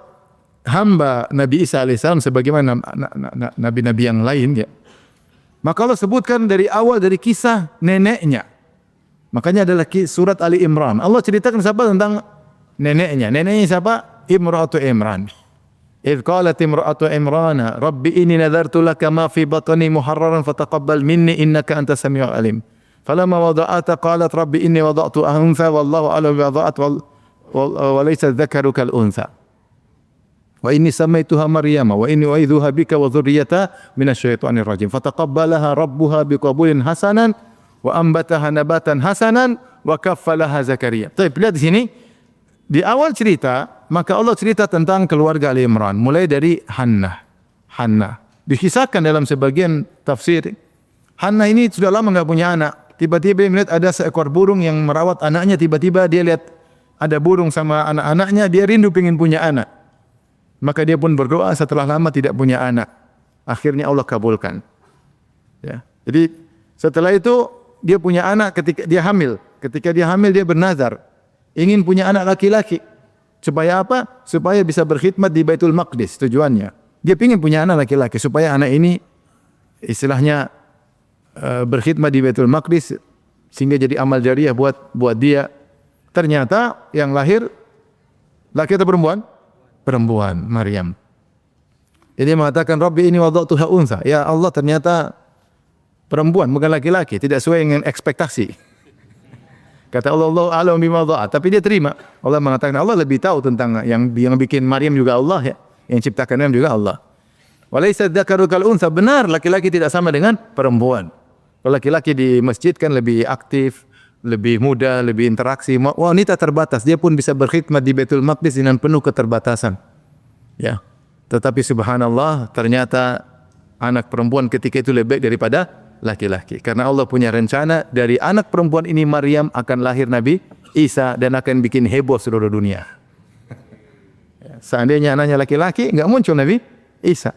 hamba Nabi Isa alaihissalam sebagaimana nabi-nabi yang lain, ya. Maka Allah sebutkan dari awal, dari kisah neneknya. Makanya adalah surat Ali Imran. Allah ceritakan siapa tentang neneknya. Neneknya siapa? Imra'atu Imran. Idh qalat imra'atu Imrana, Rabbi inni nadartu laka ma fi batni muharraran fataqabbal minni innaka antas samiul alim. Falamma wada'ata qalat Rabbi inni wada'tu untha wallahu a'lam bi wada'at wa laysa dzakaru kal untha. Wa inni samaituha Maryama wa inni u'idzuha bika wa dzurriyyataha minasyaitonir rajim. Fataqabbalaha rabbuha biqabulin hasanan wa ambataha nabatan hasanan wa kaffalaha Zakaria. Baik, lihat di sini di awal cerita, maka Allah cerita tentang keluarga Ali Imran, mulai dari Hannah. Dikisahkan dalam sebagian tafsir, Hannah ini sudah lama enggak punya anak. Tiba-tiba dia melihat ada seekor burung yang merawat anaknya, tiba-tiba dia lihat ada burung sama anak-anaknya, dia rindu ingin punya anak. Maka dia pun berdoa setelah lama tidak punya anak. Akhirnya Allah kabulkan. Ya. Jadi setelah itu dia punya anak ketika dia hamil. Ketika dia hamil dia bernazar ingin punya anak laki-laki. Supaya apa? Supaya bisa berkhidmat di Baitul Maqdis, tujuannya. Dia ingin punya anak laki-laki supaya anak ini istilahnya berkhidmat di Baitul Maqdis sehingga jadi amal jariah buat dia. Ternyata yang lahir laki atau perempuan? Perempuan, Maryam. Jadi mengatakan Rabbi ini wada'tuha untha. Ya Allah, ternyata perempuan bukan laki-laki, tidak sesuai dengan ekspektasi. Kata Allah, Allahu a'lam bima wada'at, tapi dia terima. Allah mengatakan Allah lebih tahu tentang yang bikin Maryam juga Allah, ya. Yang ciptakan Maryam juga Allah. Walaysa dzakaru kal untha, benar laki-laki tidak sama dengan perempuan. Kalau laki-laki di masjid kan lebih aktif, lebih muda, lebih interaksi. Wanita terbatas, dia pun bisa berkhidmat di Baitul Maqdis dengan penuh keterbatasan. Ya. Tetapi subhanallah, ternyata anak perempuan ketika itu lebih baik daripada laki-laki. Karena Allah punya rencana dari anak perempuan ini Maryam akan lahir Nabi Isa dan akan bikin heboh seluruh dunia. Seandainya anaknya laki-laki, enggak muncul Nabi Isa.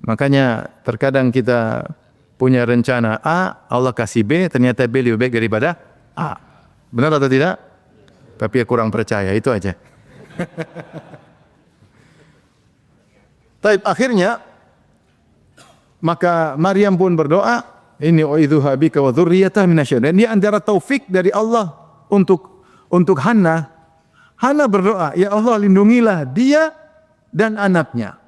Makanya terkadang kita punya rencana A, Allah kasih B, ternyata B lebih baik daripada A. Benar atau tidak? Tapi ya kurang percaya, itu aja. Taib, akhirnya maka Maryam pun berdoa, inni u'idzuha bika wa dzurriyyataha minasyaitan. Dan dia antara taufik dari Allah untuk Hannah. Hannah berdoa, ya Allah lindungilah dia dan anaknya.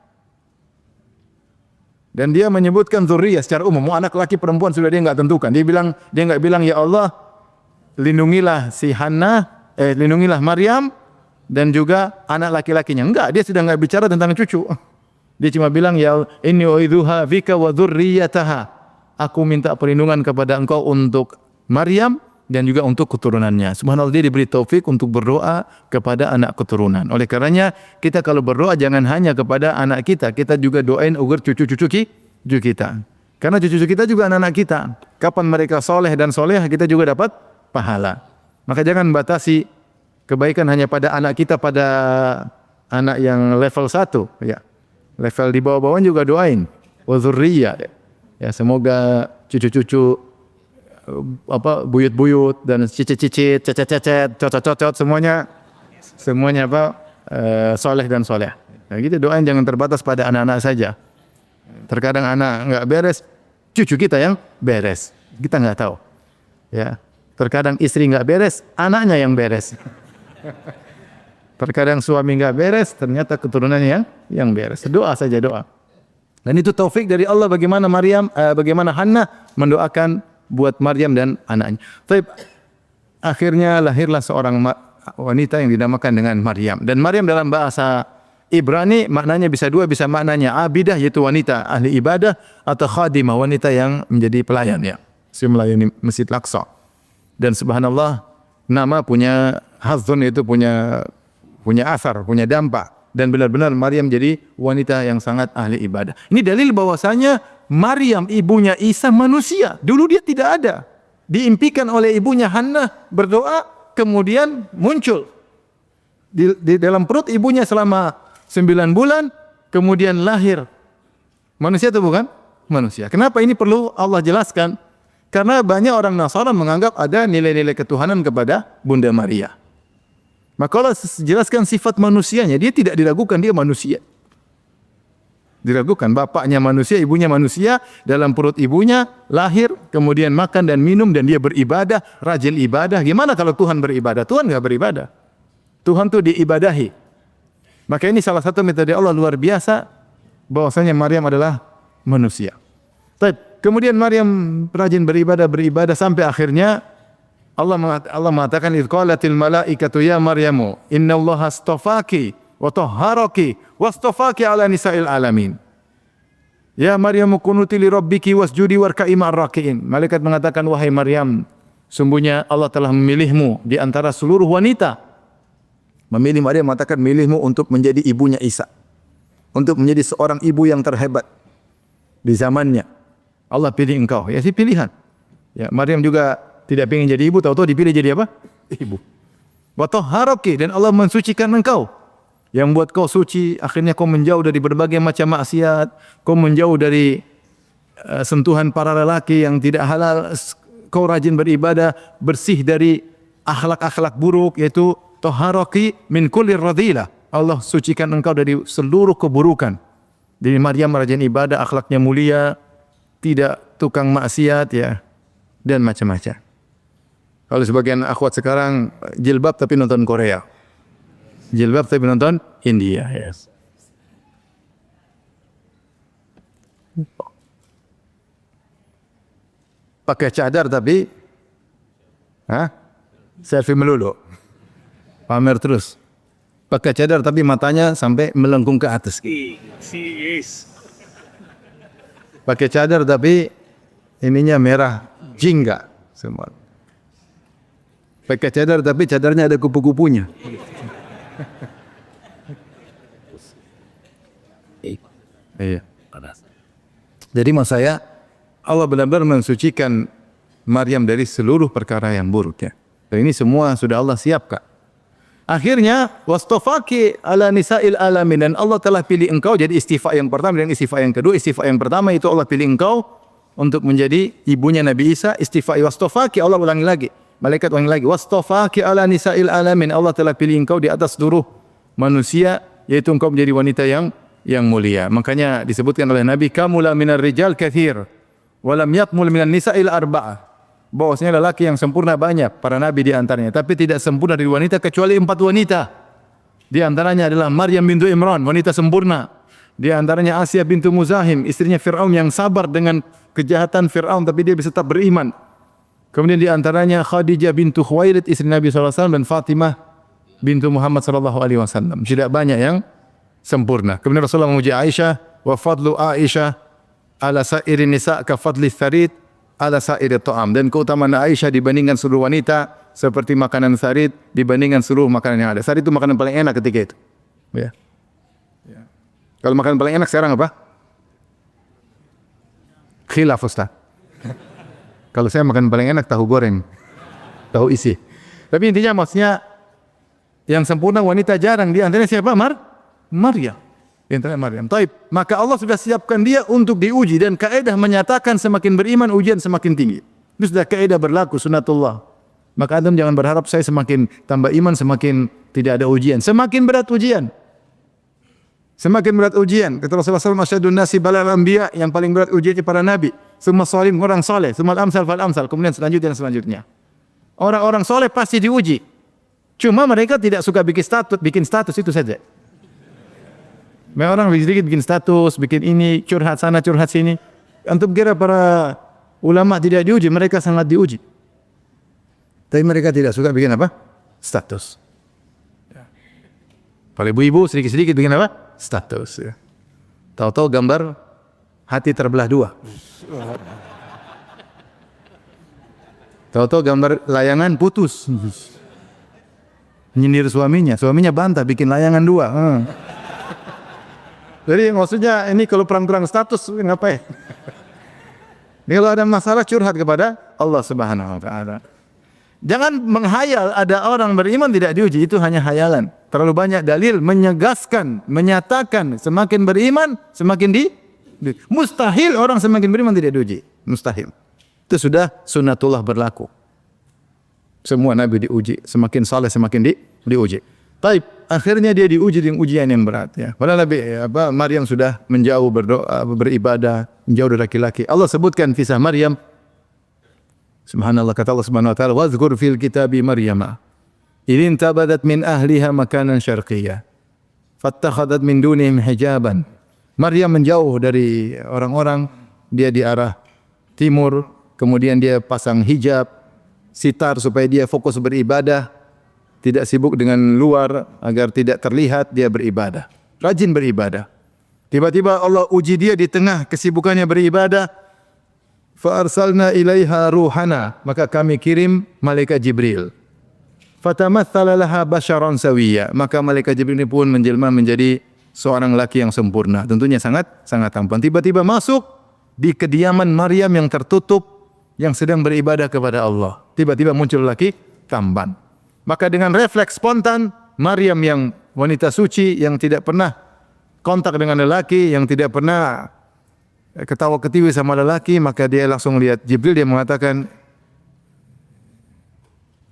Dan dia menyebutkan dzurriyyah secara umum, anak laki perempuan sudah dia enggak tentukan. Dia enggak bilang ya Allah lindungilah si Hannah, lindungilah Maryam dan juga anak laki-lakinya. Enggak, dia sudah enggak bicara tentang cucu. Dia cuma bilang ya inni u'idzuha bika wa dzurriyyataha. Aku minta perlindungan kepada Engkau untuk Maryam dan juga untuk keturunannya. Subhanallah, dia diberi taufik untuk berdoa kepada anak keturunan. Oleh karenanya kita kalau berdoa jangan hanya kepada anak kita, kita juga doain agar cucu-cucu kita. Karena cucu-cucu kita juga anak-anak kita. Kapan mereka soleh dan soleh, kita juga dapat pahala. Maka jangan batasi kebaikan hanya pada anak kita, pada anak yang level 1, ya. Level di bawah-bawah juga doain. Wa dzurriyyah. Ya, semoga cucu-cucu buyut-buyut dan cicit-cicit, cecet-cecet, cocot-cocot semuanya soleh dan soleh. Nah, gitu doain, jangan terbatas pada anak-anak saja. Terkadang anak enggak beres, cucu kita yang beres. Kita enggak tahu. Ya. Terkadang istri enggak beres, anaknya yang beres. Terkadang suami enggak beres, ternyata keturunannya yang beres. Doa saja, doa. Dan itu taufik dari Allah bagaimana Hannah mendoakan buat Maryam dan anaknya. Tapi akhirnya lahirlah seorang wanita yang dinamakan dengan Maryam. Dan Maryam dalam bahasa Ibrani maknanya bisa dua, bisa maknanya abidah yaitu wanita ahli ibadah atau khadimah wanita yang menjadi pelayan, ya. Si melayani Masjid Al-Aqsa. Dan subhanallah nama punya hazzun, itu punya asar, punya dampak. Dan benar-benar Maryam jadi wanita yang sangat ahli ibadah. Ini dalil bahwasanya Maryam ibunya Isa manusia. Dulu dia tidak ada. Diimpikan oleh ibunya Hannah berdoa, kemudian muncul di dalam perut ibunya selama 9 bulan, kemudian lahir. Manusia itu bukan? Manusia. Kenapa ini perlu Allah jelaskan? Karena banyak orang Nasara menganggap ada nilai-nilai ketuhanan kepada Bunda Maria. Maka Allah jelaskan sifat manusianya, dia tidak diragukan, dia manusia. Diragukan, bapaknya manusia, ibunya manusia, dalam perut ibunya lahir, kemudian makan dan minum, dan dia beribadah, rajin ibadah. Gimana kalau Tuhan beribadah? Tuhan enggak beribadah. Tuhan itu diibadahi. Maka ini salah satu metode Allah luar biasa, bahwasanya Maryam adalah manusia. Kemudian Maryam rajin beribadah sampai akhirnya Allah mengatakan idz qalatil malaikatu ya Maryamu innallaha astafaki wa tahharaki wastafaki ala nisa'il alamin. Ya Maryamu kunuti li rabbiki wasjudi warka'i ma'ar raki'in. Malaikat mengatakan, wahai Maryam, sungguhnya Allah telah memilihmu di antara seluruh wanita. Memilih Maryam, mengatakan memilihmu untuk menjadi ibunya Isa. Untuk menjadi seorang ibu yang terhebat di zamannya. Allah pilih engkau, ya, si pilihan. Ya, Maryam juga tidak ingin jadi ibu, tahu-tahu dipilih jadi apa? Ibu. Wa tahharaki, dan Allah mensucikan engkau. Yang buat kau suci, akhirnya kau menjauh dari berbagai macam maksiat, kau menjauh dari sentuhan para lelaki yang tidak halal, kau rajin beribadah, bersih dari akhlak-akhlak buruk, yaitu tahharaki min kulli radhilah. Allah sucikan engkau dari seluruh keburukan. Jadi Maryam rajin ibadah, akhlaknya mulia, tidak tukang maksiat, ya, dan macam-macam. Kalau sebagian akhwat sekarang jilbab tapi nonton Korea. Jilbab tapi nonton India, yes. Pakai cadar tapi selfie melulu. Pamer terus. Pakai cadar tapi matanya sampai melengkung ke atas. Pakai cadar tapi ininya merah jingga semua. Pakai cadar tapi cadarnya ada kupu-kupunya. Iya. Jadi maksud saya Allah benar-benar mensucikan Maryam dari seluruh perkara yang buruk ya. Dan ini semua sudah Allah siapkan. Akhirnya wastafaki ala nisa'il alamin, dan Allah telah pilih engkau jadi istifa yang pertama dan istifa yang kedua. Istifa yang pertama itu Allah pilih engkau untuk menjadi ibunya Nabi Isa. Istifa wastafaki, Allah ulangi lagi. Malaikat ulangi lagi. Wastafaki ala nisa'il alamin, Allah telah pilih engkau di atas seluruh manusia, yaitu engkau menjadi wanita yang mulia. Makanya disebutkan oleh Nabi, kamula minar rijal kathir walam yakmul minan nisa'il arba'ah. Bahwasanya lelaki yang sempurna banyak, para nabi di antaranya, tapi tidak sempurna dari wanita kecuali 4 wanita. Di antaranya adalah Maryam bintu Imran, wanita sempurna. Di antaranya Asia bintu Muzahim, istrinya Fir'aun yang sabar dengan kejahatan Fir'aun tapi dia bisa tetap beriman. Kemudian di antaranya Khadijah bintu Khuwailid, istri Nabi SAW, dan Fatimah bintu Muhammad SAW. Tidak banyak yang sempurna. Kemudian Rasulullah memuji Aisyah, wa fadlu Aisyah ala sa'iri nisa' ka fadli tharid ala sa'iri ta'am, dan keutamaan Aisyah dibandingkan seluruh wanita seperti makanan sarid dibandingkan seluruh makanan yang ada. Sarid itu makanan paling enak ketika itu. Ya. Ya. Kalau makanan paling enak sekarang apa? Khilaf Ustaz. Kalau saya makan paling enak tahu goreng, tahu isi. Tapi intinya maksudnya yang sempurna wanita jarang, di antaranya siapa? Maryam. Di antaranya Maryam. Taib. Maka Allah sudah siapkan dia untuk diuji, dan kaidah menyatakan semakin beriman ujian semakin tinggi. Itu sudah kaidah berlaku sunnatullah. Maka antum jangan berharap saya semakin tambah iman semakin tidak ada ujian. Semakin berat ujian. Semakin berat ujian. Kata Rasulullah SAW, asyadun nasi balal anbiya, yang paling berat ujiannya para nabi. Summa salim, orang soleh. Summa amsal fal amsal. Kemudian selanjutnya dan selanjutnya. Orang-orang soleh pasti diuji. Cuma mereka tidak suka bikin status itu saja. Orang sedikit bikin status, bikin ini, curhat sana, curhat sini. Antum kira para ulama tidak diuji? Mereka sangat diuji. Tapi mereka tidak suka bikin apa? Status. Para ibu-ibu sedikit-sedikit bikin apa? Status. Ya. Tahu-tahu gambar hati terbelah 2. Tahu-tahu gambar layangan putus. Nyindir suaminya bantah bikin layangan 2. Jadi maksudnya ini kalau perang-perang status ngapain? Ini kalau ada masalah curhat kepada Allah Subhanahu wa taala. Jangan menghayal ada orang beriman tidak diuji, itu hanya hayalan. Terlalu banyak dalil menyegaskan, menyatakan semakin beriman semakin mustahil orang semakin beriman tidak diuji. Mustahil. Itu sudah sunnatullah berlaku. Semua nabi diuji, semakin saleh semakin diuji. Taib, akhirnya dia diuji dengan ujian yang berat ya. Padahal Maryam sudah menjauh berdoa, beribadah, menjauh dari laki-laki. Allah sebutkan kisah Maryam. Subhanallah, kata Allah Subhanahu wa taala, "Wazkur fil kitabi Maryama idin tabadat min ahliha makanan syarqiyya fattakhadat min dunihim hijaban." Maryam menjauh dari orang-orang, dia di arah timur, kemudian dia pasang hijab, sitar supaya dia fokus beribadah. Tidak sibuk dengan luar agar tidak terlihat dia beribadah. Rajin beribadah. Tiba-tiba Allah uji dia di tengah kesibukannya beribadah. Fa arsalna ilaiha ruhana, maka kami kirim malaikat Jibril. Fatamatsala laha basyaran sawiyya, maka malaikat Jibril ini pun menjelma menjadi seorang laki yang sempurna. Tentunya sangat tampan. Tiba-tiba masuk di kediaman Maryam yang tertutup yang sedang beribadah kepada Allah. Tiba-tiba muncul laki tampan. Maka dengan refleks spontan, Maryam yang wanita suci, yang tidak pernah kontak dengan lelaki, yang tidak pernah ketawa-ketiwi sama lelaki, maka dia langsung lihat Jibril, dia mengatakan,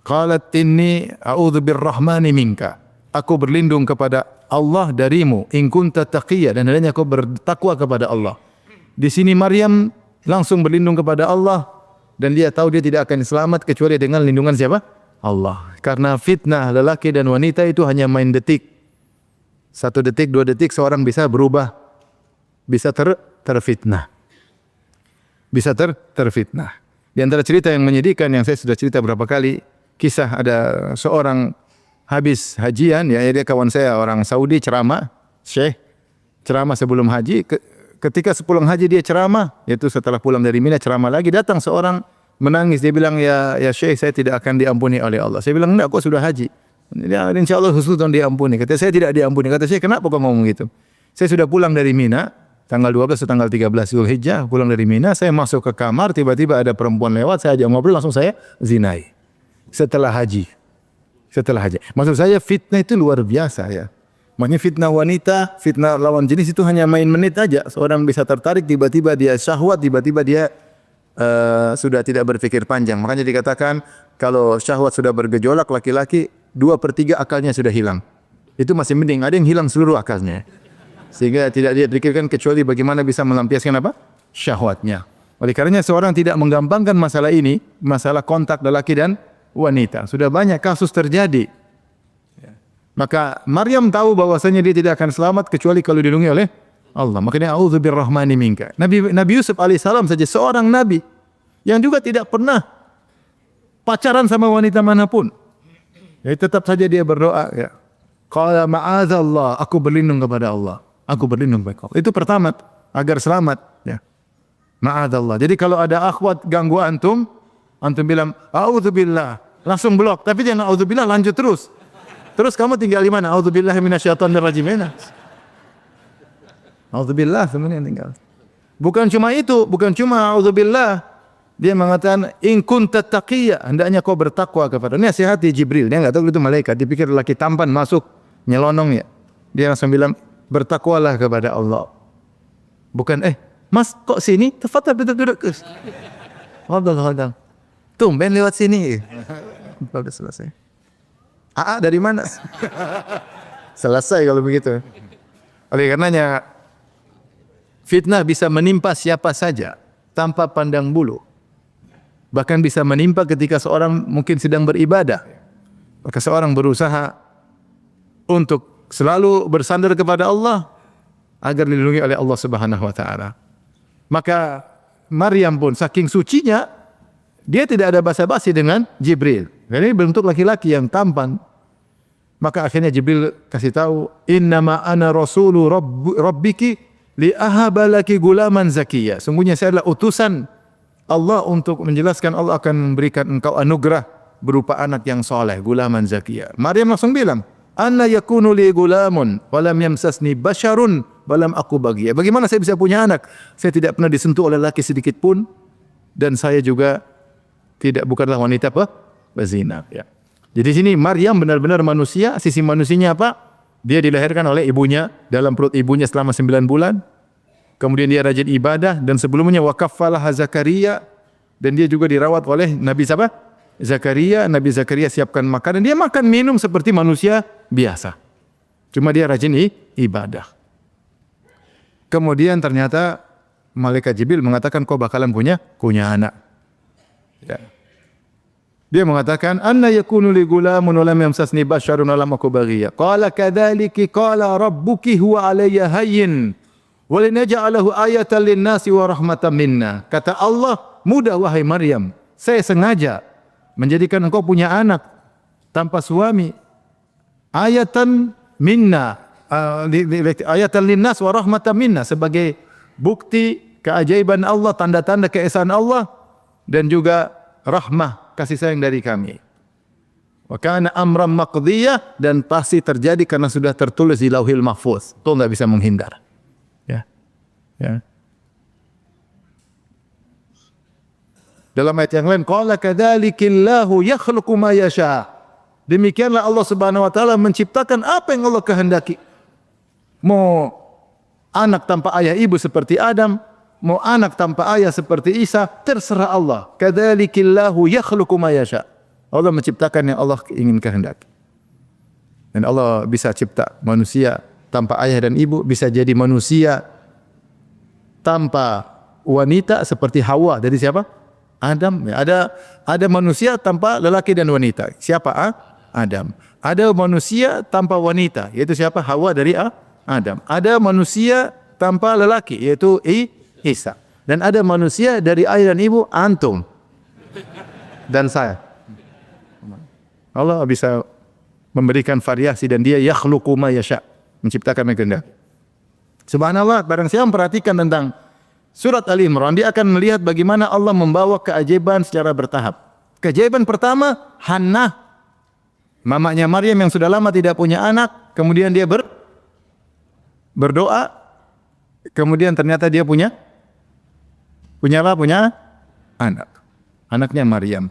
qalat inni a'udzu birrahmani minka. Aku berlindung kepada Allah darimu, in kunta taqiyya, dan hendaknya kau bertakwa kepada Allah. Di sini Maryam langsung berlindung kepada Allah, dan dia tahu dia tidak akan selamat kecuali dengan lindungan siapa? Allah. Karena fitnah lelaki dan wanita itu hanya main detik. 1 detik, 2 detik seorang bisa berubah, bisa terfitnah. Bisa terfitnah. Di antara cerita yang menyedihkan yang saya sudah cerita berapa kali, kisah ada seorang habis hajian, ya dia kawan saya orang Saudi, ceramah, syekh, ceramah sebelum haji, ketika sepulang haji dia ceramah, yaitu setelah pulang dari Mina ceramah lagi, datang seorang menangis, dia bilang, ya Syekh, saya tidak akan diampuni oleh Allah. Saya bilang, enggak, kok sudah haji. Ya, insyaallah khusus diampuni. Kata saya tidak diampuni. Kata saya, kenapa kau ngomong gitu? Saya sudah pulang dari Mina tanggal 12 atau tanggal 13 Zulhijjah, pulang dari Mina, saya masuk ke kamar, tiba-tiba ada perempuan lewat, saya ajak ngobrol, langsung saya zinai. Setelah haji. Maksud saya fitnah itu luar biasa ya. Makanya fitnah wanita, fitnah lawan jenis itu hanya main menit aja. Seorang bisa tertarik, tiba-tiba dia syahwat, tiba-tiba dia sudah tidak berpikir panjang. Makanya dikatakan kalau syahwat sudah bergejolak laki-laki, 2/3 akalnya sudah hilang. Itu masih mending, ada yang hilang seluruh akalnya. Sehingga tidak dia pikirkan kecuali bagaimana bisa melampiaskan apa? Syahwatnya. Oleh karenanya seorang tidak menggampangkan masalah ini, masalah kontak lelaki dan wanita. Sudah banyak kasus terjadi. Maka Maryam tahu bahwasanya dia tidak akan selamat kecuali kalau dilindungi oleh Allah. Makanya a'udzu birrahmani minka. Nabi Yusuf alaihissalam saja seorang nabi yang juga tidak pernah pacaran sama wanita manapun. Ya, tetap saja dia berdoa ya. Qala ma'adzallah, aku berlindung kepada Allah. Aku berlindung kepada Allah. Itu pertama agar selamat ya. Ma'adzallah. Jadi kalau ada akhwat ganggu antum bilang a'udzubillah, langsung blok. Tapi jangan a'udzubillah lanjut terus. Terus kamu tinggal di mana? A'udzubillahi minasyaitonir rajim. A'udzubillah sebenarnya tinggal. Bukan cuma itu, bukan cuma a'udzubillah. Dia mengatakan in kunta taqiyya, hendaknya kau bertakwa kepada. Ini nasihati Jibril, dia enggak tahu itu malaikat. Dia pikir lelaki tampan masuk nyelonong ya. Dia langsung bilang bertakwalah kepada Allah. Bukan Mas kok sini? Tafadhal duduk. Hadal. Tumben lewat sini. Sudah selesai. Dari mana? Selesai kalau begitu. Oleh karenanya fitnah bisa menimpa siapa saja tanpa pandang bulu. Bahkan bisa menimpa ketika seorang mungkin sedang beribadah. Maka seorang berusaha untuk selalu bersandar kepada Allah agar dilindungi oleh Allah Subhanahu wa taala. Maka Maryam pun saking sucinya dia tidak ada basa-basi dengan Jibril. Karena ini bentuk laki-laki yang tampan. Maka akhirnya Jibril kasih tahu, "Innama ana rasulu rabbiki li ahaba laki gulaman zakiyya." Sungguhnya saya adalah utusan Allah untuk menjelaskan Allah akan memberikan engkau anugerah berupa anak yang soleh, gulaman zakiyya. Maryam langsung bilang, "Anna yakunu li gulamun wa lam yamsasni basyarun wa lam aku baghiyya." Bagaimana saya bisa punya anak? Saya tidak pernah disentuh oleh laki sedikit pun dan saya juga bukanlah wanita pezina ya. Jadi sini Maryam benar-benar manusia, sisi manusianya apa? Dia dilahirkan oleh ibunya dalam perut ibunya selama 9 bulan. Kemudian dia rajin ibadah dan sebelumnya wakafalah Zakaria dan dia juga dirawat oleh Nabi siapa? Zakaria. Nabi Zakaria siapkan makanan, dia makan minum seperti manusia biasa. Cuma dia rajin ibadah. Kemudian ternyata malaikat Jibril mengatakan kau bakalan punya anak. Ya. Dia mengatakan anna yakunu li gulamun wa lam yamsasni basyarun wa lam aku baghiyya. Qala kadzalika qala rabbuki huwa alayya hayyin wa linaj'alahu ayatan lin-nasi wa rahmatan minna. Kata Allah, mudah wahai Maryam, saya sengaja menjadikan engkau punya anak tanpa suami. Ayatan minna, ayatan lin-nas wa rahmatan minna, sebagai bukti keajaiban Allah, tanda-tanda keesaan Allah dan juga rahmah, kasih sayang dari kami. Wa kana amran maqdiyah, dan pasti terjadi karena sudah tertulis di Lauhil Mahfuz. Itu enggak bisa menghindar. Ya. Dalam ayat yang lain, qala kadzalikillahu yakhluqu ma yasha. Demikianlah Allah Subhanahu wa taala menciptakan apa yang Allah kehendaki. Mau anak tanpa ayah ibu seperti Adam, mau anak tanpa ayah seperti Isa, terserah Allah. Kadzalikillahu yakhluqu ma yasha. Allah menciptakan yang Allah ingin kehendaki. Dan Allah bisa cipta manusia tanpa ayah dan ibu, bisa jadi manusia tanpa wanita seperti Hawa dari siapa? Adam. Ada manusia tanpa lelaki dan wanita. Siapa? Adam. Ada manusia tanpa wanita, yaitu siapa? Hawa dari Adam. Ada manusia tanpa lelaki, yaitu Isa. Dan ada manusia dari ayah dan ibu, antum dan saya. Allah bisa memberikan variasi dan dia yakhluqu ma yasha, menciptakan yang kehendak. Subhanallah, barang siapa memperhatikan tentang surat Ali Imran, dia akan melihat bagaimana Allah membawa keajaiban secara bertahap. Keajaiban pertama, Hannah, mamanya Maryam yang sudah lama tidak punya anak, kemudian dia berdoa, kemudian ternyata dia punya anak. Anaknya Maryam.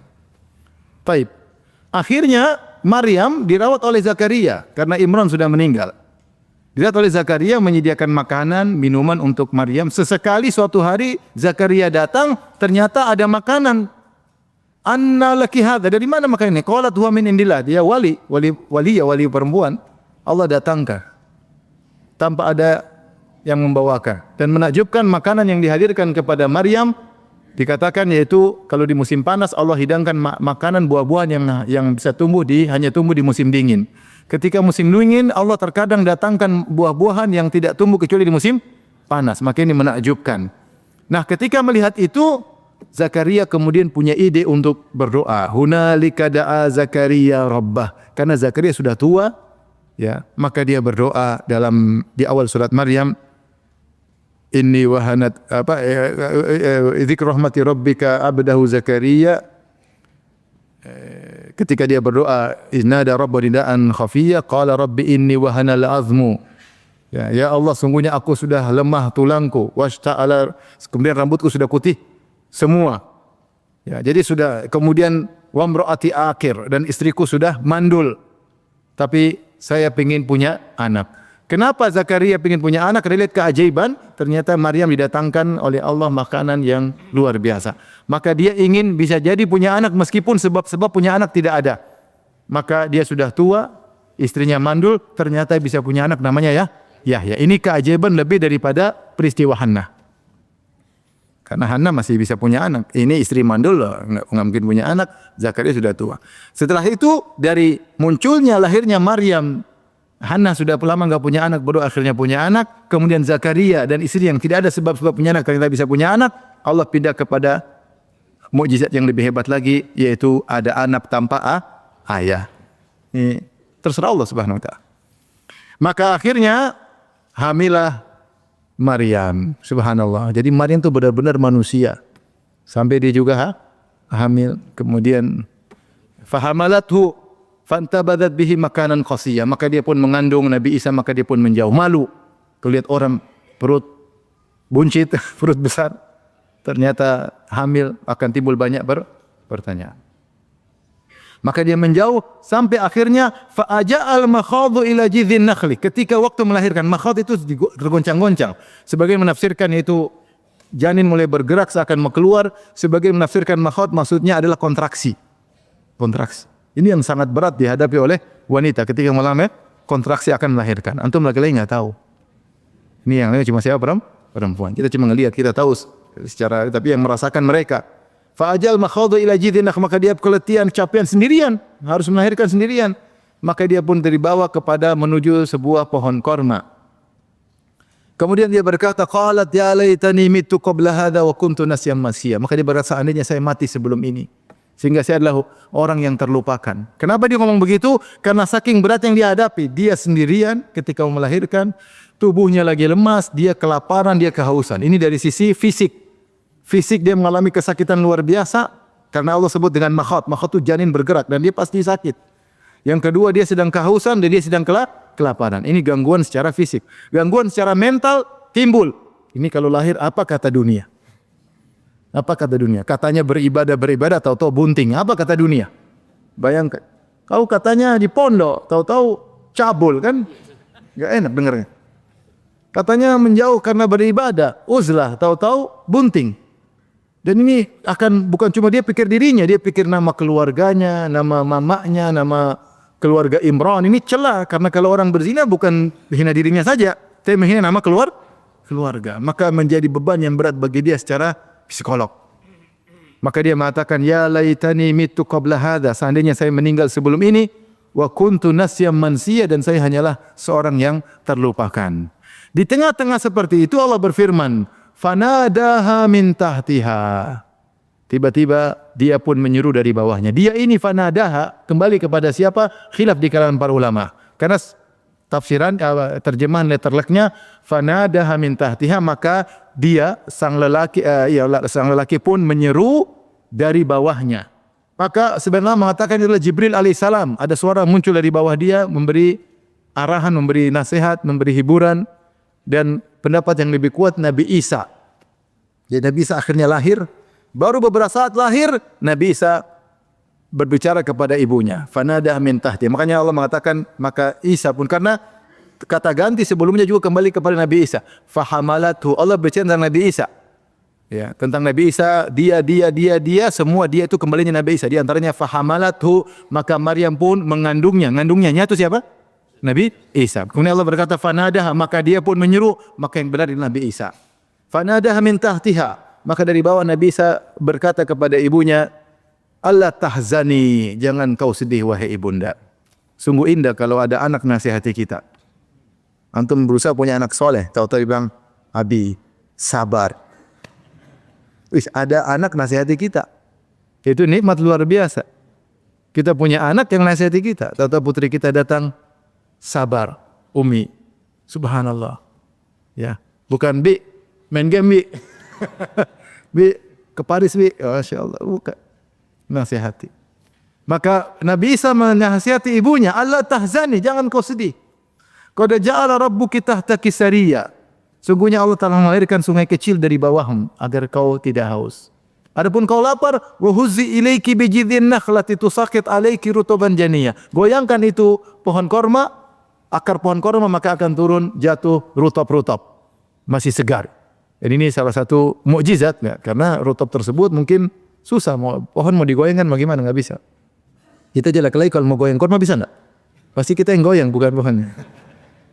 Taib. Akhirnya Maryam dirawat oleh Zakaria karena Imran sudah meninggal. Dirawat oleh Zakaria, menyediakan makanan, minuman untuk Maryam. Sesekali suatu hari Zakaria datang, ternyata ada makanan. Anna laki hadza, dari mana makanan ini? Qalat huwa min indillah. Dia wali perempuan. Allah datangkan tanpa ada yang membawakan. Dan menakjubkan, makanan yang dihadirkan kepada Maryam dikatakan yaitu kalau di musim panas Allah hidangkan makanan buah-buahan yang bisa hanya tumbuh di musim dingin. Ketika musim dingin Allah terkadang datangkan buah-buahan yang tidak tumbuh kecuali di musim panas. Maka ini menakjubkan. Nah, ketika melihat itu Zakaria kemudian punya ide untuk berdoa. Hunalika da'a Zakaria rabbah. Karena Zakaria sudah tua, ya, maka dia berdoa di awal surat Maryam, inni wahanat dzikru rahmati rabbika abdahu Zakaria, ketika dia berdoa iznada rabba nidaan khafiyya qala rabbi inni wahanal azmu, ya Allah sungguhnya aku sudah lemah tulangku, washta'ala, kemudian rambutku sudah putih semua, ya, jadi sudah, kemudian wamraati akhir, dan istriku sudah mandul, tapi saya ingin punya anak. Kenapa Zakaria ingin punya anak? Karena lihat keajaiban, ternyata Maryam didatangkan oleh Allah makanan yang luar biasa. Maka dia ingin bisa jadi punya anak meskipun sebab-sebab punya anak tidak ada. Maka dia sudah tua, istrinya mandul, ternyata bisa punya anak namanya Yahya. Ini keajaiban lebih daripada peristiwa Hannah. Karena Hannah masih bisa punya anak. Ini istri mandul nggak mungkin punya anak. Zakaria sudah tua. Setelah itu dari munculnya lahirnya Maryam, Hannah sudah lama nggak punya anak, baru akhirnya punya anak. Kemudian Zakaria dan istri yang tidak ada sebab-sebab punya anak, ternyata bisa punya anak. Allah pindah kepada mukjizat yang lebih hebat lagi, yaitu ada anak tanpa ayah. Ini terserah Allah Subhanahu Wa Taala. Maka akhirnya hamilah Maryam. Subhanallah. Jadi Maryam itu benar-benar manusia. Sampai dia juga hamil. Kemudian fahamalathu fantabadat bihi makanan qasiyya, maka dia pun mengandung Nabi Isa, maka dia pun menjauh, malu lihat orang perut buncit, perut besar, ternyata hamil, akan timbul banyak pertanyaan. Maka dia menjauh sampai akhirnya fa'aja'al makhadhu ila jidhin nakhli. Ketika waktu melahirkan, makhadh itu tergoncang-goncang. Sebagian menafsirkan yaitu janin mulai bergerak seakan mau keluar, sebagian menafsirkan makhadh maksudnya adalah kontraksi. Ini yang sangat berat dihadapi oleh wanita ketika melahirkan, kontraksi akan melahirkan. Antum laki-laki nggak tahu. Ini yang cuma siapa? Perempuan. Kita cuma ngelihat, kita tahu secara, tapi yang merasakan mereka. Fa'ajal makhadhu ila jidhin, maka dia keletihan, capaian sendirian, harus melahirkan sendirian. Maka dia pun dibawa kepada menuju sebuah pohon korma. Kemudian dia berkata, qalat ya laitani mittu qabla hadha wa kuntu nasyan mansiyya. Maka dia berkata, seandainya saya mati sebelum ini, sehingga saya adalah orang yang terlupakan. Kenapa dia ngomong begitu? Karena saking berat yang dia hadapi. Dia sendirian ketika melahirkan, tubuhnya lagi lemas, dia kelaparan, dia kehausan. Ini dari sisi fisik. Fisik dia mengalami kesakitan luar biasa, karena Allah sebut dengan makhadh. Makhadh itu janin bergerak dan dia pasti sakit. Yang kedua, dia sedang kehausan dan dia sedang kelaparan. Ini gangguan secara fisik. Gangguan secara mental timbul. Ini kalau lahir, apa kata dunia? Apa kata dunia? Katanya beribadah, tahu-tahu bunting. Apa kata dunia? Bayangkan. Kau katanya di pondok, tahu-tahu cabul, kan? Gak enak dengarnya. Katanya menjauh karena beribadah, uzlah, tahu-tahu bunting. Dan ini akan bukan cuma dia pikir dirinya, dia pikir nama keluarganya, nama mamanya, nama keluarga Imran. Ini celah, karena kalau orang berzina bukan menghina dirinya saja, tapi menghina nama keluarga. Maka menjadi beban yang berat bagi dia secara psikolog. Maka dia mengatakan, ya laitani mittu qabla hadha, seandainya saya meninggal sebelum ini, wa kuntu nasyan mansiyya, dan saya hanyalah seorang yang terlupakan. Di tengah-tengah seperti itu Allah berfirman, fanadaha min tahtiha. Tiba-tiba dia pun menyeru dari bawahnya. Dia ini fanadaha kembali kepada siapa? Khilaf di kalangan para ulama. Karena tafsiran terjemahan letterleknya fanadaha min tahtiha, maka dia sang lelaki pun menyeru dari bawahnya. Maka sebenarnya mengatakan adalah Jibril alaihissalam. Ada suara muncul dari bawah dia memberi arahan, memberi nasihat, memberi hiburan. Dan pendapat yang lebih kuat Nabi Isa. Jadi Nabi Isa akhirnya lahir. Baru beberapa saat lahir Nabi Isa berbicara kepada ibunya. Fanadah min tahti. Makanya Allah mengatakan maka Isa pun, karena kata ganti sebelumnya juga kembali kepada Nabi Isa. Fahamalathu. Allah berbicara tentang Nabi Isa. Ya, tentang Nabi Isa, dia semua dia itu kembalinya Nabi Isa. Di antaranya fahamalathu, maka Maryam pun mengandungnya. Ngandungnya itu siapa? Nabi Isa. Kemudian Allah berkata fanadaha, maka dia pun menyeru, maka yang benar adalah Nabi Isa. Fanadaha min tahtiha, maka dari bawah Nabi Isa berkata kepada ibunya, Allah tahzani, jangan kau sedih wahai ibunda. Sungguh indah kalau ada anak nasihati kita. Antum berusaha punya anak soleh, tahu-tahu bilang, Abi, sabar. Wis, ada anak nasihati kita. Itu nikmat luar biasa. Kita punya anak yang nasihati kita. Tahu-tahu putri kita datang, sabar, Umi. Subhanallah. Ya, bukan Bi, main game Bi. Bi, ke Paris Bi. Oh, Masya Allah, bukan. Nasihati. Maka Nabi Isa menasihati ibunya, Allah tahzani, jangan kau sedih. Qad ja'ala rabbuki tahtaki sariya. Sungguhnya Allah telah melahirkan sungai kecil dari bawahmu agar kau tidak haus. Adapun kau lapar, wa huzzi ilaiki bi jidhin nakhlati tusaqit alaiki rutuban janiyah. Goyangkan itu pohon korma, akar pohon korma, maka akan turun jatuh rutop-rutop, masih segar. Dan ini salah satu mukjizat, ya, karena rutop tersebut mungkin susah, pohon mau digoyangkan bagaimana, nggak bisa. Kita aja laki-laki kalau mau goyang korma bisa nggak? Pasti kita yang goyang, bukan pohonnya.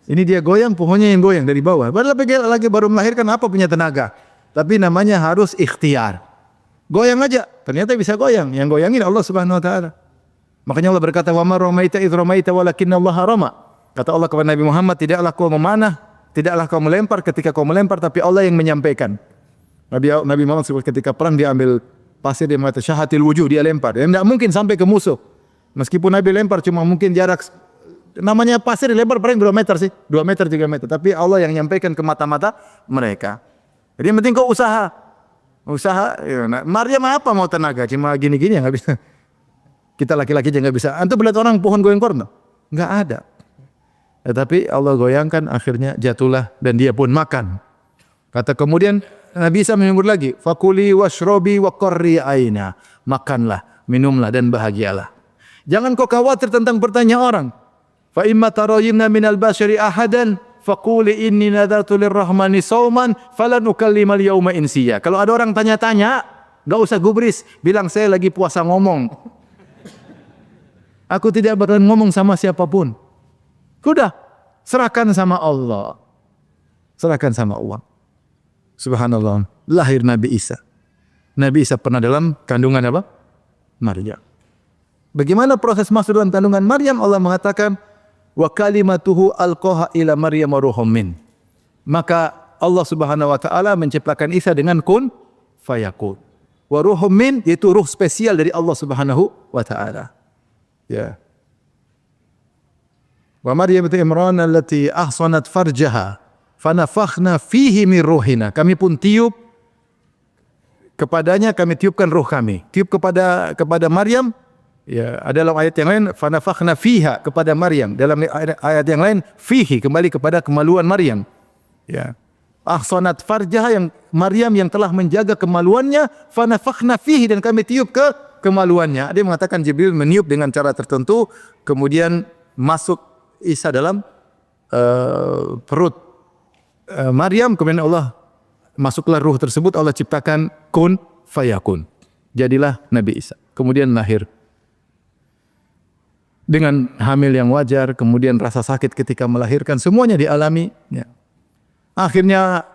Ini dia goyang, pohonnya yang goyang dari bawah. Padahal lagi baru melahirkan, apa punya tenaga. Tapi namanya harus ikhtiar. Goyang aja, ternyata bisa goyang. Yang goyangin Allah Subhanahu wa taala. Makanya Allah berkata, "Wa ma ramaita idz ramaita walakinnallaha rama." Kata Allah kepada Nabi Muhammad, tidaklah kau memanah, tidaklah kau melempar ketika kau melempar, tapi Allah yang menyampaikan. Nabi Muhammad ketika perang dia ambil pasir, dia mengatakan syahatil wujuh, dia lempar. Dia tidak mungkin sampai ke musuh. Meskipun Nabi lempar cuma mungkin jarak, namanya pasir dilempar paling 2 meter sih, 2 meter 3 meter. Tapi Allah yang menyampaikan ke mata-mata mereka. Jadi yang penting kau usaha. Ya, nah, Maryam apa mau tenaga? Cuma gini-gini ya nggak bisa. Kita laki-laki aja nggak bisa. Antum melihat orang pohon goyang korma? Nggak ada. Tetapi Allah goyangkan, akhirnya jatuhlah dan dia pun makan. Kata kemudian Nabi Isa menyebut lagi, fakuli washrobi wa qarri aina. Makanlah, minumlah dan bahagialah. Jangan kau khawatir tentang pertanyaan orang. Fa imma tarayinna minal bashari ahadan faquli inni nadartu lirrahmani sauman falan ukallimal yauma insiya. Kalau ada orang tanya-tanya, enggak usah gubris, bilang saya lagi puasa ngomong. Aku tidak bakalan ngomong sama siapapun. Sudah, serahkan sama Allah. Serahkan sama Allah. Subhanallah, lahir Nabi Isa. Nabi Isa pernah dalam kandungan apa? Maryam. Bagaimana proses masuk dalam kandungan Maryam? Allah mengatakan, wa kalimatuhu alqaha ila Maryam ruhum min. Maka Allah Subhanahu wa taala menciptakan Isa dengan kun fayakun. Wa ruhum min, yaitu ruh spesial dari Allah Subhanahu wa taala. Ya. Wa Maryam binti Imran allati ahsanat farjaha fanafakhna fihi min ruhina. Kami pun tiup kepadanya, kami tiupkan ruh kami. Tiup kepada Maryam. Ya, ada dalam ayat yang lain fanafakhna fiha kepada Maryam. Dalam ayat yang lain fihi, kembali kepada kemaluan Maryam. Ya. Ahsanat farjaha, yang Maryam yang telah menjaga kemaluannya, fanafakhna fihi, dan kami tiup ke kemaluannya. Dia mengatakan Jibril meniup dengan cara tertentu, kemudian masuk Isa dalam perut Maryam, kemudian Allah masuklah ruh tersebut, Allah ciptakan kun fayakun. Jadilah Nabi Isa. Kemudian lahir dengan hamil yang wajar, kemudian rasa sakit ketika melahirkan, semuanya dialami. Ya. Akhirnya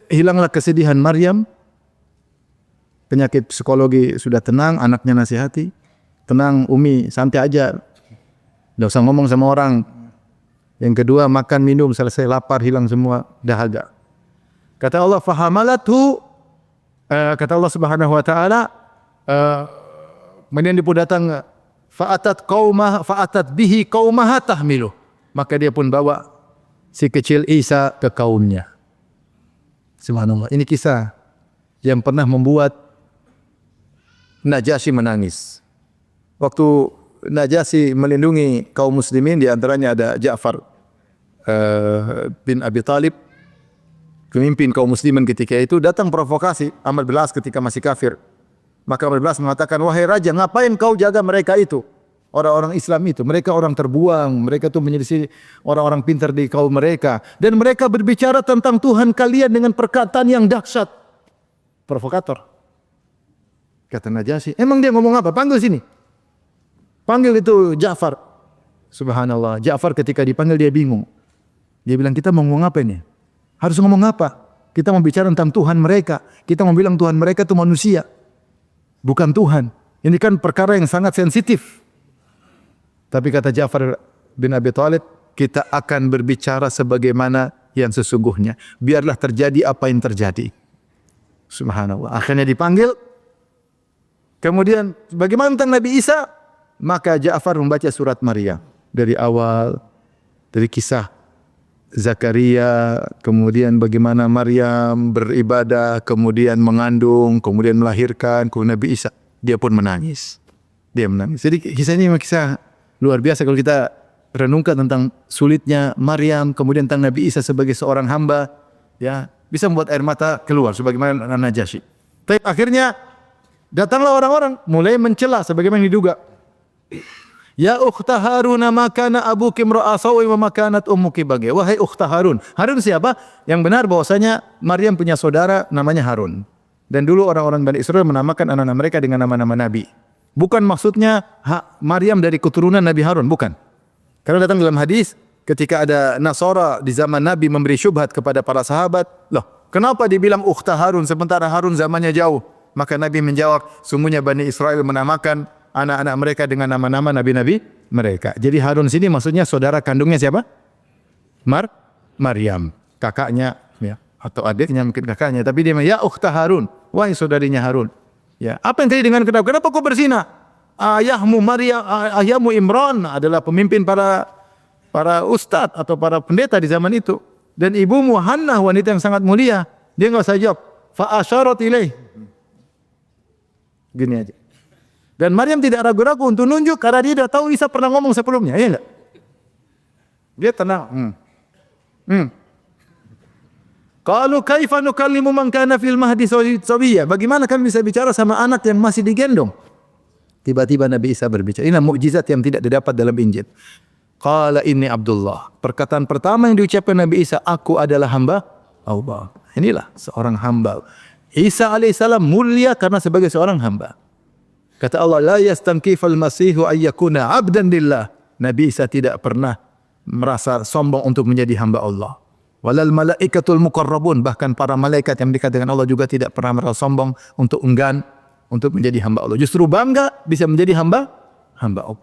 hilanglah kesedihan Maryam, penyakit psikologi sudah tenang, anaknya nasihati, tenang Umi, santai aja, tidak usah ngomong sama orang. Yang kedua, makan minum, selesai lapar, hilang semua dahaga. Kata Allah, fahamalathu, kata Allah Subhanahu wa taala, kemudian dia pun datang fa'atat bihi qaumaha tahmiluh. Maka dia pun bawa si kecil Isa ke kaumnya. Subhanallah. Ini kisah yang pernah membuat Najasyi menangis. Waktu Najasyi melindungi kaum muslimin, di antaranya ada Ja'far bin Abi Talib, pemimpin kaum muslimin ketika itu, datang provokasi Amr bin As ketika masih kafir. Maka Amr bin As mengatakan, wahai raja, ngapain kau jaga mereka itu? Orang-orang Islam itu, mereka orang terbuang, mereka itu menyelisih orang-orang pintar di kaum mereka. Dan mereka berbicara tentang Tuhan kalian dengan perkataan yang dahsyat. Provokator. Kata Najasyi, emang dia ngomong apa? Panggil sini. Panggil itu Ja'far. Subhanallah, Ja'far ketika dipanggil dia bingung. Dia bilang, kita mau ngomong apa ini? Harus ngomong apa? Kita mau bicara tentang Tuhan mereka. Kita mau bilang Tuhan mereka itu manusia, bukan Tuhan. Ini kan perkara yang sangat sensitif. Tapi kata Ja'far bin Abi Talib, kita akan berbicara sebagaimana yang sesungguhnya. Biarlah terjadi apa yang terjadi. Subhanallah. Akhirnya dipanggil. Kemudian bagaimana tentang Nabi Isa? Maka Ja'far membaca surat Maryam. Dari awal, dari kisah Zakaria, kemudian bagaimana Maryam beribadah, kemudian mengandung, kemudian melahirkan, kemudian Nabi Isa. Dia pun menangis. Dia menangis. Jadi kisah ini memang kisah luar biasa kalau kita renungkan tentang sulitnya Maryam, kemudian tentang Nabi Isa sebagai seorang hamba, ya bisa membuat air mata keluar sebagaimana Najasyi. Tapi akhirnya datanglah orang-orang mulai mencela sebagaimana diduga. Ya ukhta Harun, ma kana abuki imra'a sawin wa ma kanat ummuki baghiya. Wahai ukhta Harun. Harun siapa? Yang benar bahwasanya Maryam punya saudara namanya Harun. Dan dulu orang-orang Bani Israel menamakan anak-anak mereka dengan nama-nama nabi. Bukan maksudnya Maryam dari keturunan Nabi Harun, bukan. Karena datang dalam hadis ketika ada Nasara di zaman Nabi memberi syubhat kepada para sahabat, loh, kenapa dibilang ukhta Harun sementara Harun zamannya jauh? Maka Nabi menjawab, sungguhnya Bani Israel menamakan anak-anak mereka dengan nama-nama nabi-nabi mereka. Jadi Harun sini maksudnya saudara kandungnya siapa? Maryam, kakaknya ya, atau adiknya mungkin kakaknya, tapi dia ya ukhta Harun, wahai saudarinya Harun. Ya, apa yang terjadi dengan kenapa kau berzina? Ayahmu Maryam, ayahmu Imran adalah pemimpin para ustadz atau para pendeta di zaman itu, dan ibumu Hannah wanita yang sangat mulia. Dia enggak usah jawab. Fa asyarat ilaih. Gini aja. Dan Maryam tidak ragu-ragu untuk nunjuk karena dia sudah tahu Isa pernah ngomong sebelumnya, ya enggak? Dia tenang. Qalu kaifa nukallimu man kana fil mahdi sawiyya? Bagaimana kami bisa bicara sama anak yang masih digendong? Tiba-tiba Nabi Isa berbicara. Ini mukjizat yang tidak didapat dalam Injil. Qala inni Abdullah. Perkataan pertama yang diucapkan Nabi Isa, aku adalah hamba Allah. Inilah seorang hamba. Isa alaihissalam mulia karena sebagai seorang hamba. Kata Allah, la yastankifal masihu ayyakuna abdan lillah. Nabi Isa tidak pernah merasa sombong untuk menjadi hamba Allah. Walal malaikatul muqarrabun, bahkan para malaikat yang dekat dengan Allah juga tidak pernah merasa sombong untuk enggan untuk menjadi hamba Allah. Justru bangga bisa menjadi hamba Allah.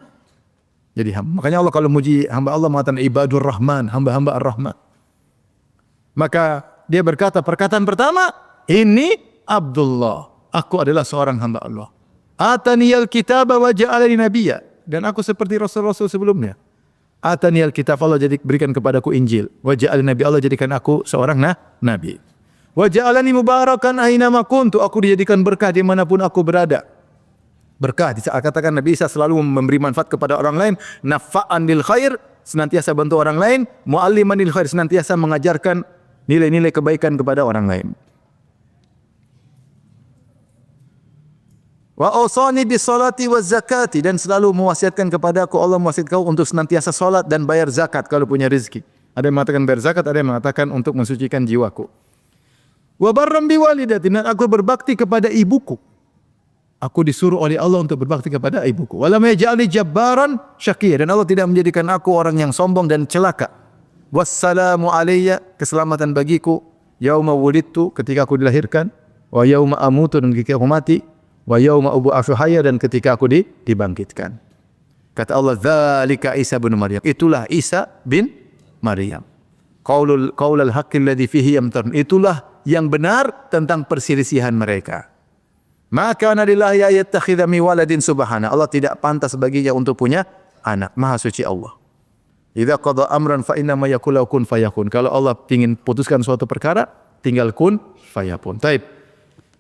Jadi hamba. Makanya Allah kalau muji hamba Allah mengatakan ibadur rahman, hamba-hamba ar-rahman. Maka dia berkata perkataan pertama, ini Abdullah, aku adalah seorang hamba Allah. Ataniyal kitaba wa ja'alani nabiyya, dan aku seperti rasul-rasul sebelumnya. Ataniyal kitab, Allah jadi berikan kepadaku Injil. Wa ja'alani nabi, Allah jadikan aku seorang nabi. Wa ja'alani mubarakan aina ma kuntu, aku dijadikan berkah dimanapun aku berada. Berkah, di saat katakan Nabi Isa selalu memberi manfaat kepada orang lain. Nafa'an lil khair, senantiasa bantu orang lain. Mu'alliman lil khair, senantiasa mengajarkan nilai-nilai kebaikan kepada orang lain. Wa awsani bis salati waz zakati, dan selalu mewasiatkan kepadaku, Allah mewasiatkan kau untuk senantiasa salat dan bayar zakat kalau punya rezeki. Ada yang mengatakan bayar zakat, ada yang mengatakan untuk mensucikan jiwaku. Wa barram bi walidati, dan aku berbakti kepada ibuku. Aku disuruh oleh Allah untuk berbakti kepada ibuku. Wa lam yaj'alni jabbaran syaqiyya, dan Allah tidak menjadikan aku orang yang sombong dan celaka. Wassalamu alayya, keselamatan bagiku, yauma wulidtu, ketika aku dilahirkan, wa yauma amutu, dan ketika aku mati, wa yauma ub'atsu hayya, dan ketika aku dibangkitkan. Kata Allah, dzalika Isa bin Maryam, itulah Isa bin Maryam. Qaulul haqqi alladzi fihi yamtarun, itulah yang benar tentang perselisihan mereka. Ma kana lillahi ayattakhidha min waladin subhana. Allah tidak pantas baginya untuk punya anak. Maha suci Allah. Idza qada amran fa inna ma yaqulu kun fayakun. Kalau Allah ingin putuskan suatu perkara, tinggal kun fayakun. Taib.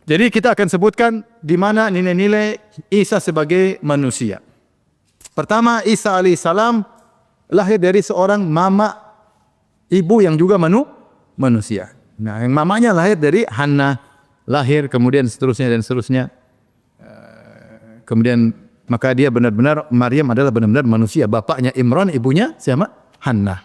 Jadi kita akan sebutkan di mana nilai-nilai Isa sebagai manusia. Pertama, Isa alaihissalam lahir dari seorang mama ibu yang juga manusia. Nah, yang mamanya lahir dari Hannah, lahir kemudian seterusnya dan seterusnya. Kemudian maka dia benar-benar Maryam adalah benar-benar manusia. Bapaknya Imran, ibunya siapa? Hannah.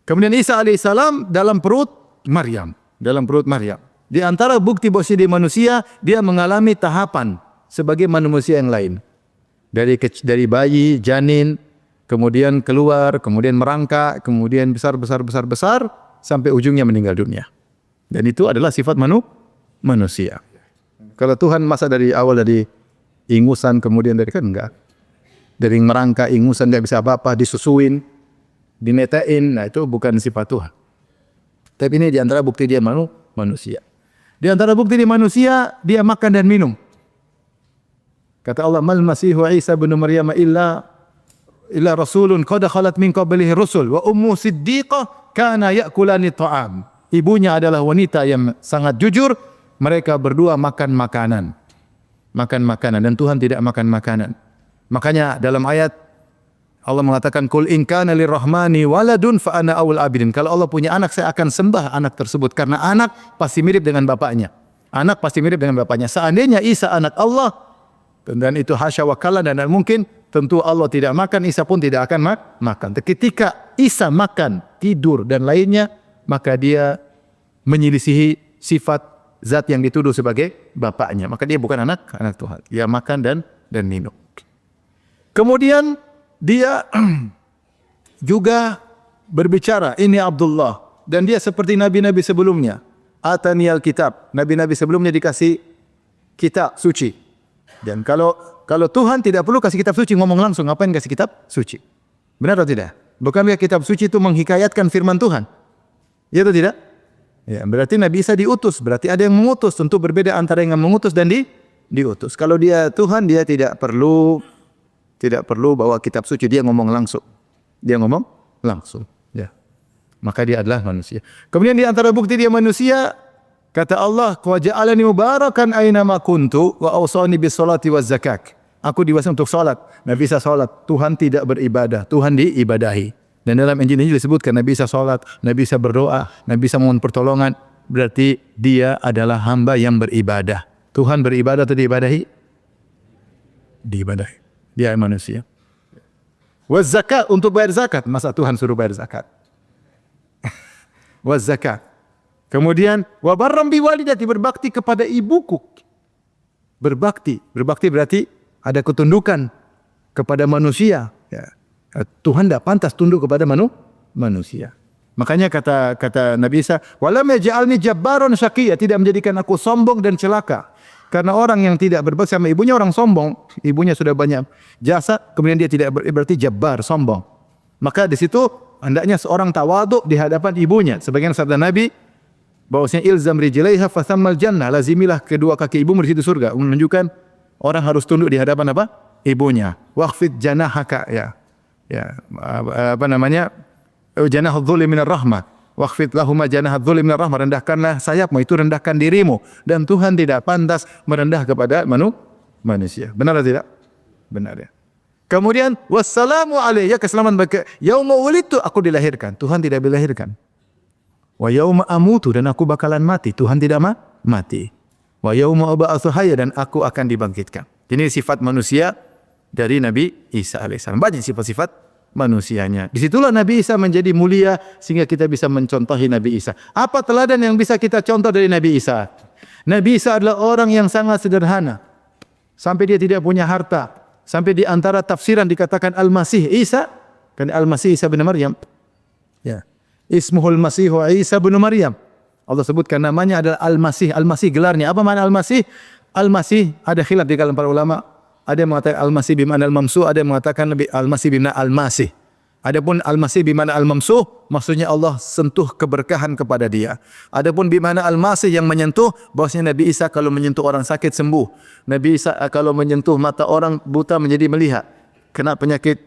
Kemudian Isa alaihissalam dalam perut Maryam, dalam perut Maryam. Di antara bukti bahwa dia manusia, dia mengalami tahapan sebagai manusia yang lain. Dari bayi, janin, kemudian keluar, kemudian merangkak, kemudian besar sampai ujungnya meninggal dunia. Dan itu adalah sifat manusia. Kalau Tuhan masa dari awal dari ingusan kemudian dari kan enggak. Dari merangkak ingusan dia bisa apa-apa, disusuin, dinetain, nah itu bukan sifat Tuhan. Tapi ini di antara bukti dia manusia. Di antara bukti dia manusia, dia makan dan minum. Kata Allah, "Mal Masihu Isa bin Maryam illa rasulun qad khalat min qablihi rusul wa ummu siddiqah kana ya'kulani ta'am." Ibunya adalah wanita yang sangat jujur, mereka berdua makan makanan dan Tuhan tidak makan makanan. Makanya dalam ayat Allah mengatakan, "Qul in kana lirrahmani waladun fa ana awwal abidin." Kalau Allah punya anak, saya akan sembah anak tersebut karena anak pasti mirip dengan bapaknya. Anak pasti mirip dengan bapaknya. Seandainya Isa anak Allah, dan itu hasya wa kalla dan mungkin, tentu Allah tidak makan, Isa pun tidak akan makan. Ketika Isa makan, tidur dan lainnya, maka dia menyelisihi sifat zat yang dituduh sebagai bapaknya. Maka dia bukan anak Tuhan. Dia makan dan minum. Kemudian dia juga berbicara, "Ini Abdullah." Dan dia seperti nabi-nabi sebelumnya. Ataniyal kitab. Nabi-nabi sebelumnya dikasih kitab suci. Dan kalau Tuhan tidak perlu kasih kitab suci, ngomong langsung, ngapain kasih kitab suci? Benar atau tidak? Bukankah kitab suci itu menghikayatkan firman Tuhan? Ya atau tidak? Ya, berarti Nabi Isa diutus, berarti ada yang mengutus. Tentu berbeda antara yang mengutus dan diutus. Kalau dia Tuhan, dia tidak perlu bawa kitab suci, dia ngomong langsung. Ya. Maka dia adalah manusia. Kemudian di antara bukti dia manusia, kata Allah, "Wa ja'alani mubarakan aina ma kuntu wa awsani bis salati waz zakat." Aku diwasa untuk salat. Nabi Isa salat. Tuhan tidak beribadah, Tuhan diibadahi. Dan dalam Injil ini disebutkan Nabi Isa salat, Nabi Isa berdoa, Nabi Isa mohon pertolongan. Berarti dia adalah hamba yang beribadah. Tuhan beribadah atau diibadahi? Diibadahi. Dia manusia. Waz zakat, untuk bayar zakat. Masa Tuhan suruh bayar zakat? Waz zakat. Kemudian wa barram bi walidati, berbakti kepada ibuku. Berbakti berarti ada ketundukan kepada manusia. Ya. Tuhan tidak pantas tunduk kepada manusia. Makanya kata Nabi Isa, "Walam yaj'alni jabbaron syaqiyya," tidak menjadikan aku sombong dan celaka. Karena orang yang tidak berbakti sama ibunya orang sombong. Ibunya sudah banyak jasa, kemudian dia tidak berarti jabbar, sombong. Maka di situ hendaknya seorang tawaduk di hadapan ibunya. Sebagian sabda Nabi bahwasanya ilzam rijlaiha fathammal jannah, lazimilah kedua kaki ibumu di situ surga. Menunjukkan orang harus tunduk di hadapan apa? Ibunya. Waqfid janahaka, janahadz dzulli minar rahmah. Waqfid lahuma janahadz dzulli minar rahmah, rendahkanlah sayapmu, itu rendahkan dirimu, dan Tuhan tidak pantas merendah kepada manusia. Benar atau tidak? Benar ya. Kemudian wassalamu alayya, keselamatan bagi yauma wulidtu, aku dilahirkan. Tuhan tidak dilahirkan. Wa yauma amutu, dan aku bakalan mati. Tuhan tidak mati. Wa yauma ub'atsu hayya, dan aku akan dibangkitkan. Ini sifat manusia dari Nabi Isa alaihissalam. Banyak sifat-sifat manusianya. Disitulah Nabi Isa menjadi mulia sehingga kita bisa mencontohi Nabi Isa. Apa teladan yang bisa kita contoh dari Nabi Isa? Nabi Isa adalah orang yang sangat sederhana. Sampai dia tidak punya harta. Sampai di antara tafsiran dikatakan Al-Masih Isa, kan Al-Masih Isa bin Maryam. Ya. Ismuhul Masihu Isa bin Maryam. Allah sebutkan namanya adalah Al-Masih. Al-Masih gelarnya apa makna Al-Masih? Al-Masih ada khilaf di kalangan para ulama. Ada yang mengatakan Al-Masih bima'na al-mamsu, ada yang mengatakan Al-Masih bima'na Al-Masih. Adapun al-masih bimana al-mamsuh, maksudnya Allah sentuh keberkahan kepada dia. Adapun bimana al-masih yang menyentuh, bahwasanya Nabi Isa kalau menyentuh orang sakit sembuh. Nabi Isa kalau menyentuh mata orang buta menjadi melihat. Kena penyakit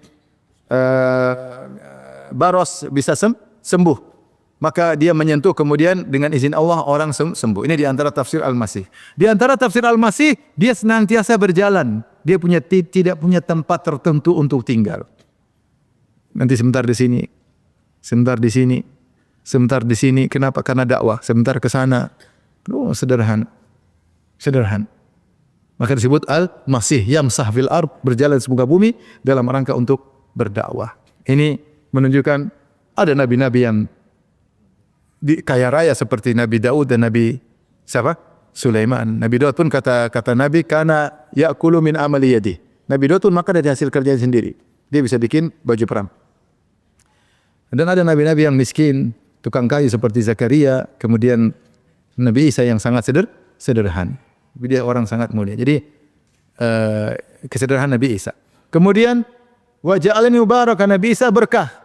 baros bisa sembuh. Maka dia menyentuh kemudian dengan izin Allah orang sembuh. Ini di antara tafsir al-masih. Di antara tafsir al-masih, dia senantiasa berjalan. Dia tidak punya tempat tertentu untuk tinggal. Nanti sebentar di sini, sebentar di sini, sebentar di sini. Kenapa? Karena dakwah. Sebentar ke sana. Oh, sederhana. Sederhana. Maka disebut al-masih, yamsah fil ard, berjalan di muka bumi dalam rangka untuk berdakwah. Ini menunjukkan ada nabi-nabi yang kaya raya seperti Nabi Daud dan Nabi siapa? Sulaiman. Nabi Daud pun kata Nabi, kana ya'kulu min amali yadi. Nabi Daud pun makan dari hasil kerjanya sendiri. Dia bisa bikin baju perang. Dan ada nabi-nabi yang miskin, tukang kayu seperti Zakaria, kemudian Nabi Isa yang sangat sederhana. Dia orang sangat mulia. Jadi kesederhanaan Nabi Isa. Kemudian wa ja'alani mubarakan, Nabi Isa berkah.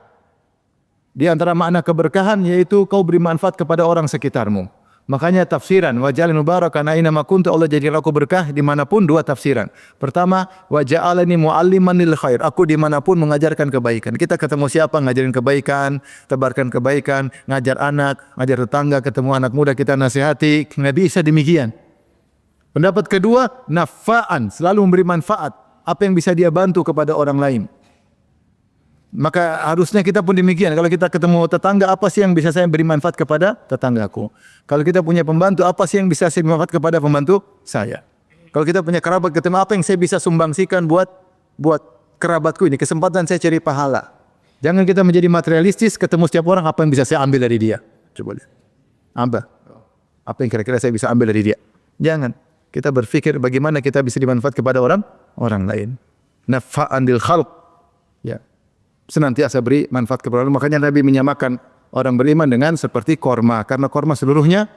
Di antara makna keberkahan yaitu kau beri manfaat kepada orang sekitarmu. Makanya tafsiran wa ja'alani mubarakan aina ma kuntu, Allah jadikan aku berkah dimanapun, dua tafsiran. Pertama, wa ja'alani mualliman lil khair, aku dimanapun mengajarkan kebaikan. Kita ketemu siapa ngajarin kebaikan, tebarkan kebaikan, ngajar anak, ngajar tetangga, ketemu anak muda kita nasihati. Nabi Isa demikian. Pendapat kedua, nafa'an, selalu memberi manfaat. Apa yang bisa dia bantu kepada orang lain. Maka harusnya kita pun demikian. Kalau kita ketemu tetangga, apa sih yang bisa saya beri manfaat kepada tetanggaku? Kalau kita punya pembantu, apa sih yang bisa saya beri manfaat kepada pembantu saya? Kalau kita punya kerabat, ketemu apa yang saya bisa sumbangsikan buat kerabatku ini? Kesempatan saya cari pahala. Jangan kita menjadi materialistis, ketemu setiap orang, apa yang bisa saya ambil dari dia? Coba lihat. Apa yang kira-kira saya bisa ambil dari dia? Jangan. Kita berpikir bagaimana kita bisa dimanfaat kepada orang lain. Nafa'an lil khalq. Ya. Senantiasa beri manfaat kepada orang. Makanya Nabi menyamakan orang beriman dengan seperti korma, karena korma seluruhnya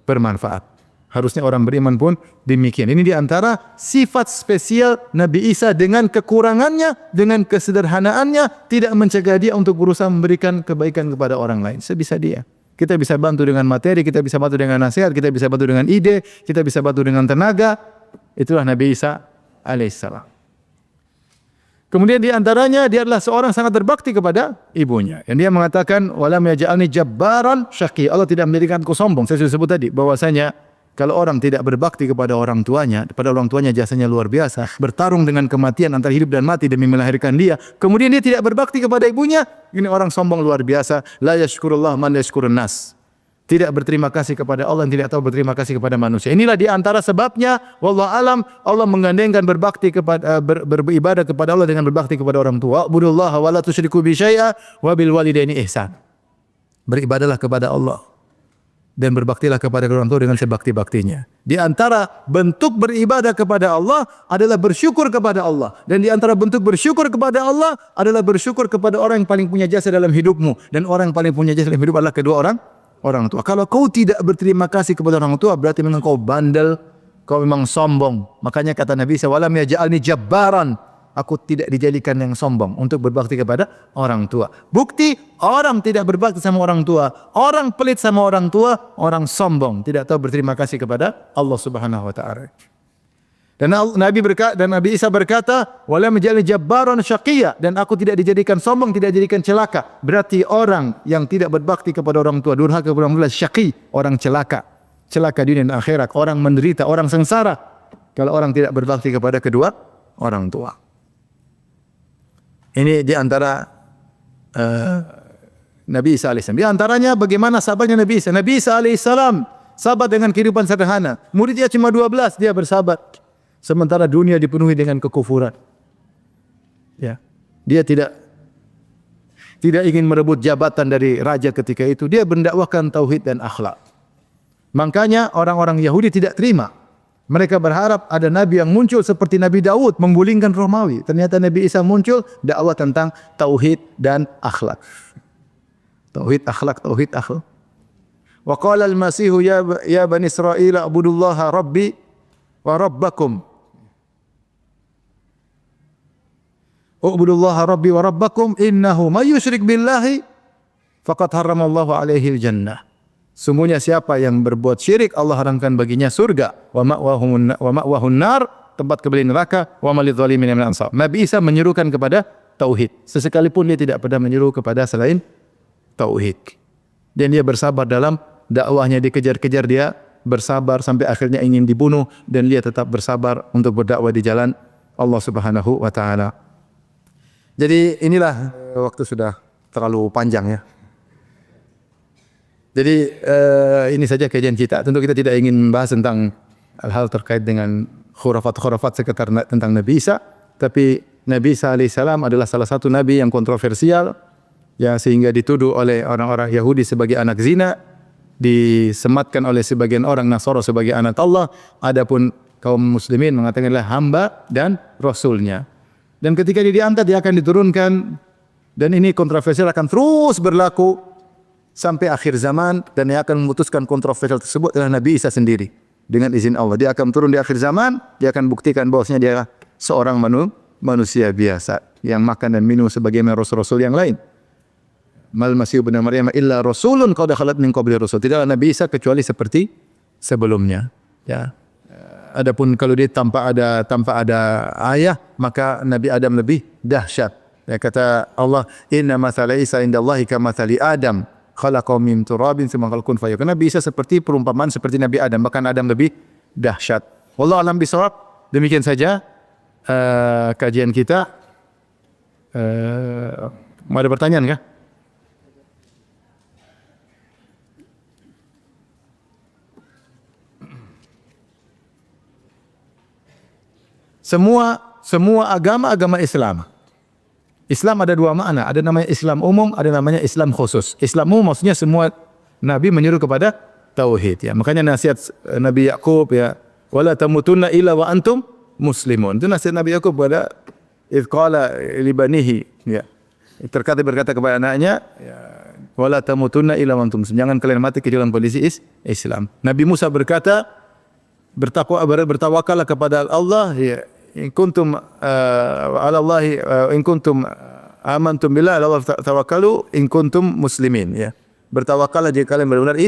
bermanfaat. Harusnya orang beriman pun demikian. Ini diantara sifat spesial Nabi Isa, dengan kekurangannya, dengan kesederhanaannya, tidak mencegah dia untuk berusaha memberikan kebaikan kepada orang lain sebisa dia. Kita bisa bantu dengan materi, kita bisa bantu dengan nasihat, kita bisa bantu dengan ide, kita bisa bantu dengan tenaga. Itulah Nabi Isa alaihissalam. Kemudian di antaranya dia adalah seorang sangat berbakti kepada ibunya. Yang dia mengatakan, walam yaj'alni jabbaran syaqi. Allah tidak menjadikanku sombong. Saya sudah sebut tadi bahwasanya kalau orang tidak berbakti kepada orang tuanya jasanya luar biasa. Bertarung dengan kematian antara hidup dan mati demi melahirkan dia. Kemudian dia tidak berbakti kepada ibunya. Ini orang sombong luar biasa. La yashkurullah man yashkurun nas. Tidak berterima kasih kepada Allah, yang tidak tahu berterima kasih kepada manusia. Inilah di antara sebabnya, wallahu alam, Allah menggandengkan berbakti kepada beribadah kepada Allah dengan berbakti kepada orang tua. Wa'budullaha wa la tusyriku bi syai'a wa bil walidaini ihsan. Beribadahlah kepada Allah dan berbaktilah kepada orang tua dengan sebakti-baktinya. Di antara bentuk beribadah kepada Allah adalah bersyukur kepada Allah. Dan di antara bentuk bersyukur kepada Allah adalah bersyukur kepada orang yang paling punya jasa dalam hidupmu. Dan orang yang paling punya jasa dalam hidup adalah kedua orang tua. Kalau kau tidak berterima kasih kepada orang tua, berarti memang kau bandel, kau memang sombong. Makanya kata Nabi SAW, walam yaj'alni jabbaran, aku tidak dijadikan yang sombong untuk berbakti kepada orang tua. Bukti, orang tidak berbakti sama orang tua, orang pelit sama orang tua, orang sombong, tidak tahu berterima kasih kepada Allah Subhanahu wa taala. Dan Nabi Isa berkata, walam yaj'alni jabbaran syaqiyya, dan aku tidak dijadikan sombong, tidak dijadikan celaka. Berarti orang yang tidak berbakti kepada orang tua, durhaka kepada orang tua, syaqi, orang celaka. Celaka dunia dan akhirat, orang menderita, orang sengsara kalau orang tidak berbakti kepada kedua orang tua. Ini di antara Nabi Isa alaihissalam. Di antaranya bagaimana sabarnya Nabi Isa. Nabi Isa alaihissalam sabar dengan kehidupan sederhana. Muridnya cuma 12, dia bersabar. Sementara dunia dipenuhi dengan kekufuran. Ya. Dia tidak ingin merebut jabatan dari raja ketika itu. Dia mendakwahkan tauhid dan akhlak. Makanya orang-orang Yahudi tidak terima. Mereka berharap ada nabi yang muncul seperti Nabi Daud menggulingkan Romawi. Ternyata Nabi Isa muncul dakwah tentang tauhid dan akhlak. Tauhid akhlak. Wa qala al-Masih ya bani Israil a'budullaha rabbi wa rabbakum. U'budullaha rabbi wa rabbakum innahu may yusyrik billahi faqad harramallahu alaihi jannah. Sungguhnya siapa yang berbuat syirik, Allah haramkan baginya surga. Wa ma'wahun nar, tempat kembali neraka. Wa malidh dhalimin min ansar. Nabi Isa menyerukan kepada tauhid. Sesekalipun dia tidak pernah menyeru kepada selain tauhid. Dan dia bersabar dalam dakwahnya, dikejar-kejar, dia bersabar sampai akhirnya ingin dibunuh, dan dia tetap bersabar untuk berdakwah di jalan Allah Subhanahu wa taala. Jadi inilah, waktu sudah terlalu panjang ya. Jadi ini saja kajian kita. Tentu kita tidak ingin membahas tentang hal-hal terkait dengan khurafat-khurafat sekitar tentang Nabi Isa, tapi Nabi Isa alaihissalam adalah salah satu nabi yang kontroversial, ya, sehingga dituduh oleh orang-orang Yahudi sebagai anak zina, disematkan oleh sebagian orang Nasara sebagai anak Allah. Adapun kaum muslimin mengatakanlah hamba dan rasulnya. Dan ketika dia diangkat, dia akan diturunkan, dan ini kontroversial akan terus berlaku sampai akhir zaman, dan yang akan memutuskan kontroversial tersebut adalah Nabi Isa sendiri dengan izin Allah. Dia akan turun di akhir zaman, dia akan buktikan bahwasanya dia seorang manusia biasa yang makan dan minum sebagaimana rasul-rasul yang lain. Mal Masih ibnu Maryam illa rasulun qad khalat min qabli rusul. Tidaklah Nabi Isa kecuali seperti sebelumnya, ya. Adapun kalau dia tanpa ada ayah, maka Nabi Adam lebih dahsyat. Ya, kata Allah, inna mathala Isa indallahi kamathali Adam khalaqahu min turabin tsumma qala kun fayakun. Nabi Isa seperti perumpamaan seperti Nabi Adam, bahkan Adam lebih dahsyat. Wallahu a'lam bishawab. Demikian saja kajian kita. Mau ada pertanyaan kah? Semua agama Islam. Islam ada dua makna, ada namanya Islam umum, ada namanya Islam khusus. Islam umum maksudnya semua nabi menyuruh kepada tauhid, ya. Makanya nasihat Nabi Yakub, ya, wala tamutunna illa wa antum muslimun. Itu nasihat Nabi Yakub pada idz qala li banihi, ya. Terkadang berkata kepada anaknya, ya, wala tamutunna illa wa antum muslimun. Jangan kalian mati kecuali dalam kondisi Islam. Nabi Musa berkata, bertawakallah kepada Allah, ya. In kuntum ala Allah in kuntum amantum billah Allah tawakkalu in kuntum muslimin, ya. Bertawakallah jika kalian benar-benar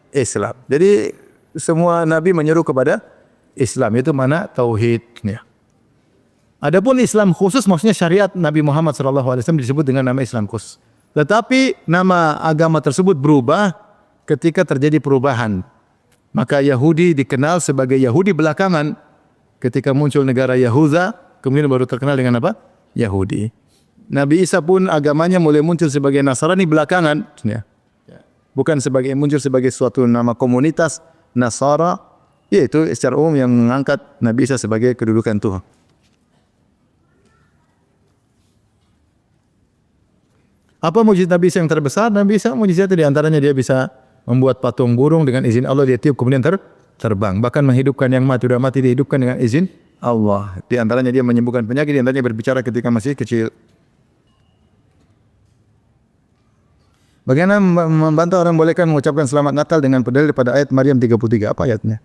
Islam. Jadi semua nabi menyeru kepada Islam, itu mana tauhid, ya. Adapun Islam khusus maksudnya syariat Nabi Muhammad SAW disebut dengan nama Islam khusus. Tetapi nama agama tersebut berubah ketika terjadi perubahan. Maka Yahudi dikenal sebagai Yahudi belakangan. Ketika muncul negara Yahuda, kemudian baru terkenal dengan apa? Yahudi. Nabi Isa pun agamanya mulai muncul sebagai Nasrani belakangan, ya. Bukan muncul sebagai suatu nama komunitas Nasara, yaitu secara umum yang mengangkat Nabi Isa sebagai kedudukan Tuhan. Apa mujizat Nabi Isa yang terbesar? Nabi Isa mujizatnya di antaranya dia bisa membuat patung burung dengan izin Allah, dia tiup kemudian terbang. Bahkan menghidupkan yang mati, sudah mati dihidupkan dengan izin Allah. Di antaranya dia menyembuhkan penyakit, di antaranya berbicara ketika masih kecil. Bagaimana membantah orang bolehkan mengucapkan selamat Natal dengan berdalil pada ayat Maryam 33? Apa ayatnya?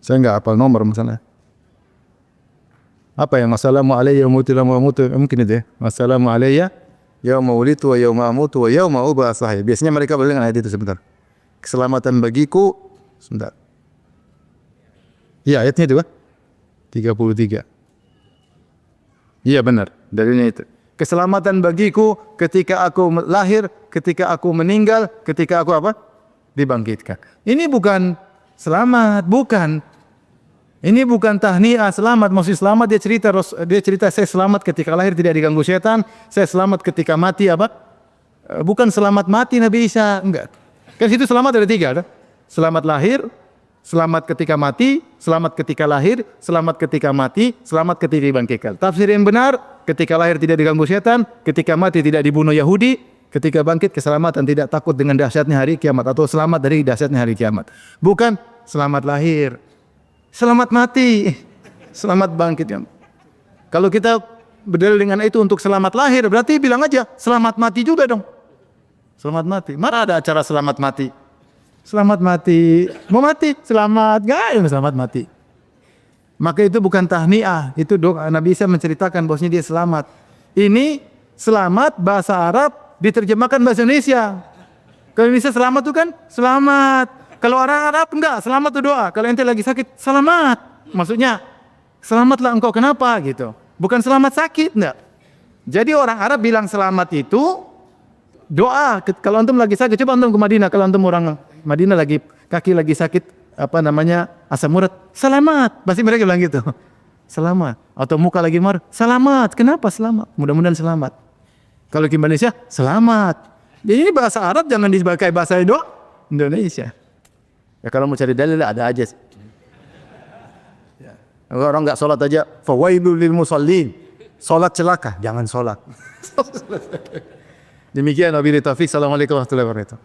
Saya enggak hafal nomor misalnya. Apa yang assalamu alayya wa mutu mungkin itu ya. Assalamu alayya yauma wulidtu wa yauma amutu wa yauma ub'atsu hayya. Biasanya mereka berdalil dengan ayat itu sebentar. Keselamatan bagiku sebentar. Iya, ayatnya itu Pak. 33. Iya benar, dalilnya itu. Keselamatan bagiku ketika aku lahir, ketika aku meninggal, ketika aku apa? Dibangkitkan. Ini bukan selamat, bukan. Ini bukan tahniah selamat, maksud selamat dia cerita saya selamat ketika lahir tidak diganggu setan, saya selamat ketika mati apa? Bukan selamat mati Nabi Isa, enggak. Kan situ selamat ada 3, kan? Selamat lahir, selamat ketika mati, selamat ketika lahir, selamat ketika mati, selamat ketika dibangkitkan. Tafsir yang benar, ketika lahir tidak diganggu setan, ketika mati tidak dibunuh Yahudi, ketika bangkit keselamatan, tidak takut dengan dahsyatnya hari kiamat, atau selamat dari dahsyatnya hari kiamat. Bukan selamat lahir, selamat mati, selamat bangkit. Kalau kita berdalil dengan itu untuk selamat lahir, berarti bilang aja selamat mati juga dong. Selamat mati. Mana ada acara selamat mati? Selamat mati. Mau mati? Selamat. Gak ada selamat mati. Maka itu bukan tahniah, itu doa. Nabi Isa menceritakan bahwasanya dia selamat. Ini selamat bahasa Arab diterjemahkan bahasa Indonesia. Kalau Indonesia selamat itu kan selamat. Kalau orang Arab enggak, selamat itu doa. Kalau ente lagi sakit, selamat. Maksudnya selamatlah engkau, kenapa gitu. Bukan selamat sakit, enggak. Jadi orang Arab bilang selamat itu doa. Kalau antum lagi sakit, coba antum ke Madinah. Kalau antum orang Madinah lagi kaki lagi sakit, asam urat, selamat. Pasti mereka bilang gitu. Selamat. Atau muka lagi marah, selamat. Kenapa selamat? Mudah-mudahan selamat. Kalau ke Indonesia, selamat. Jadi ini bahasa Arab jangan dipakai bahasa Indonesia. Ya kalau mau cari dalil ada aja. Ya. Orang enggak sholat aja, fawailul lil musallin. Sholat celaka, jangan sholat. Demikian wabillahi taufik. Assalamualaikum warahmatullahi wabarakatuh.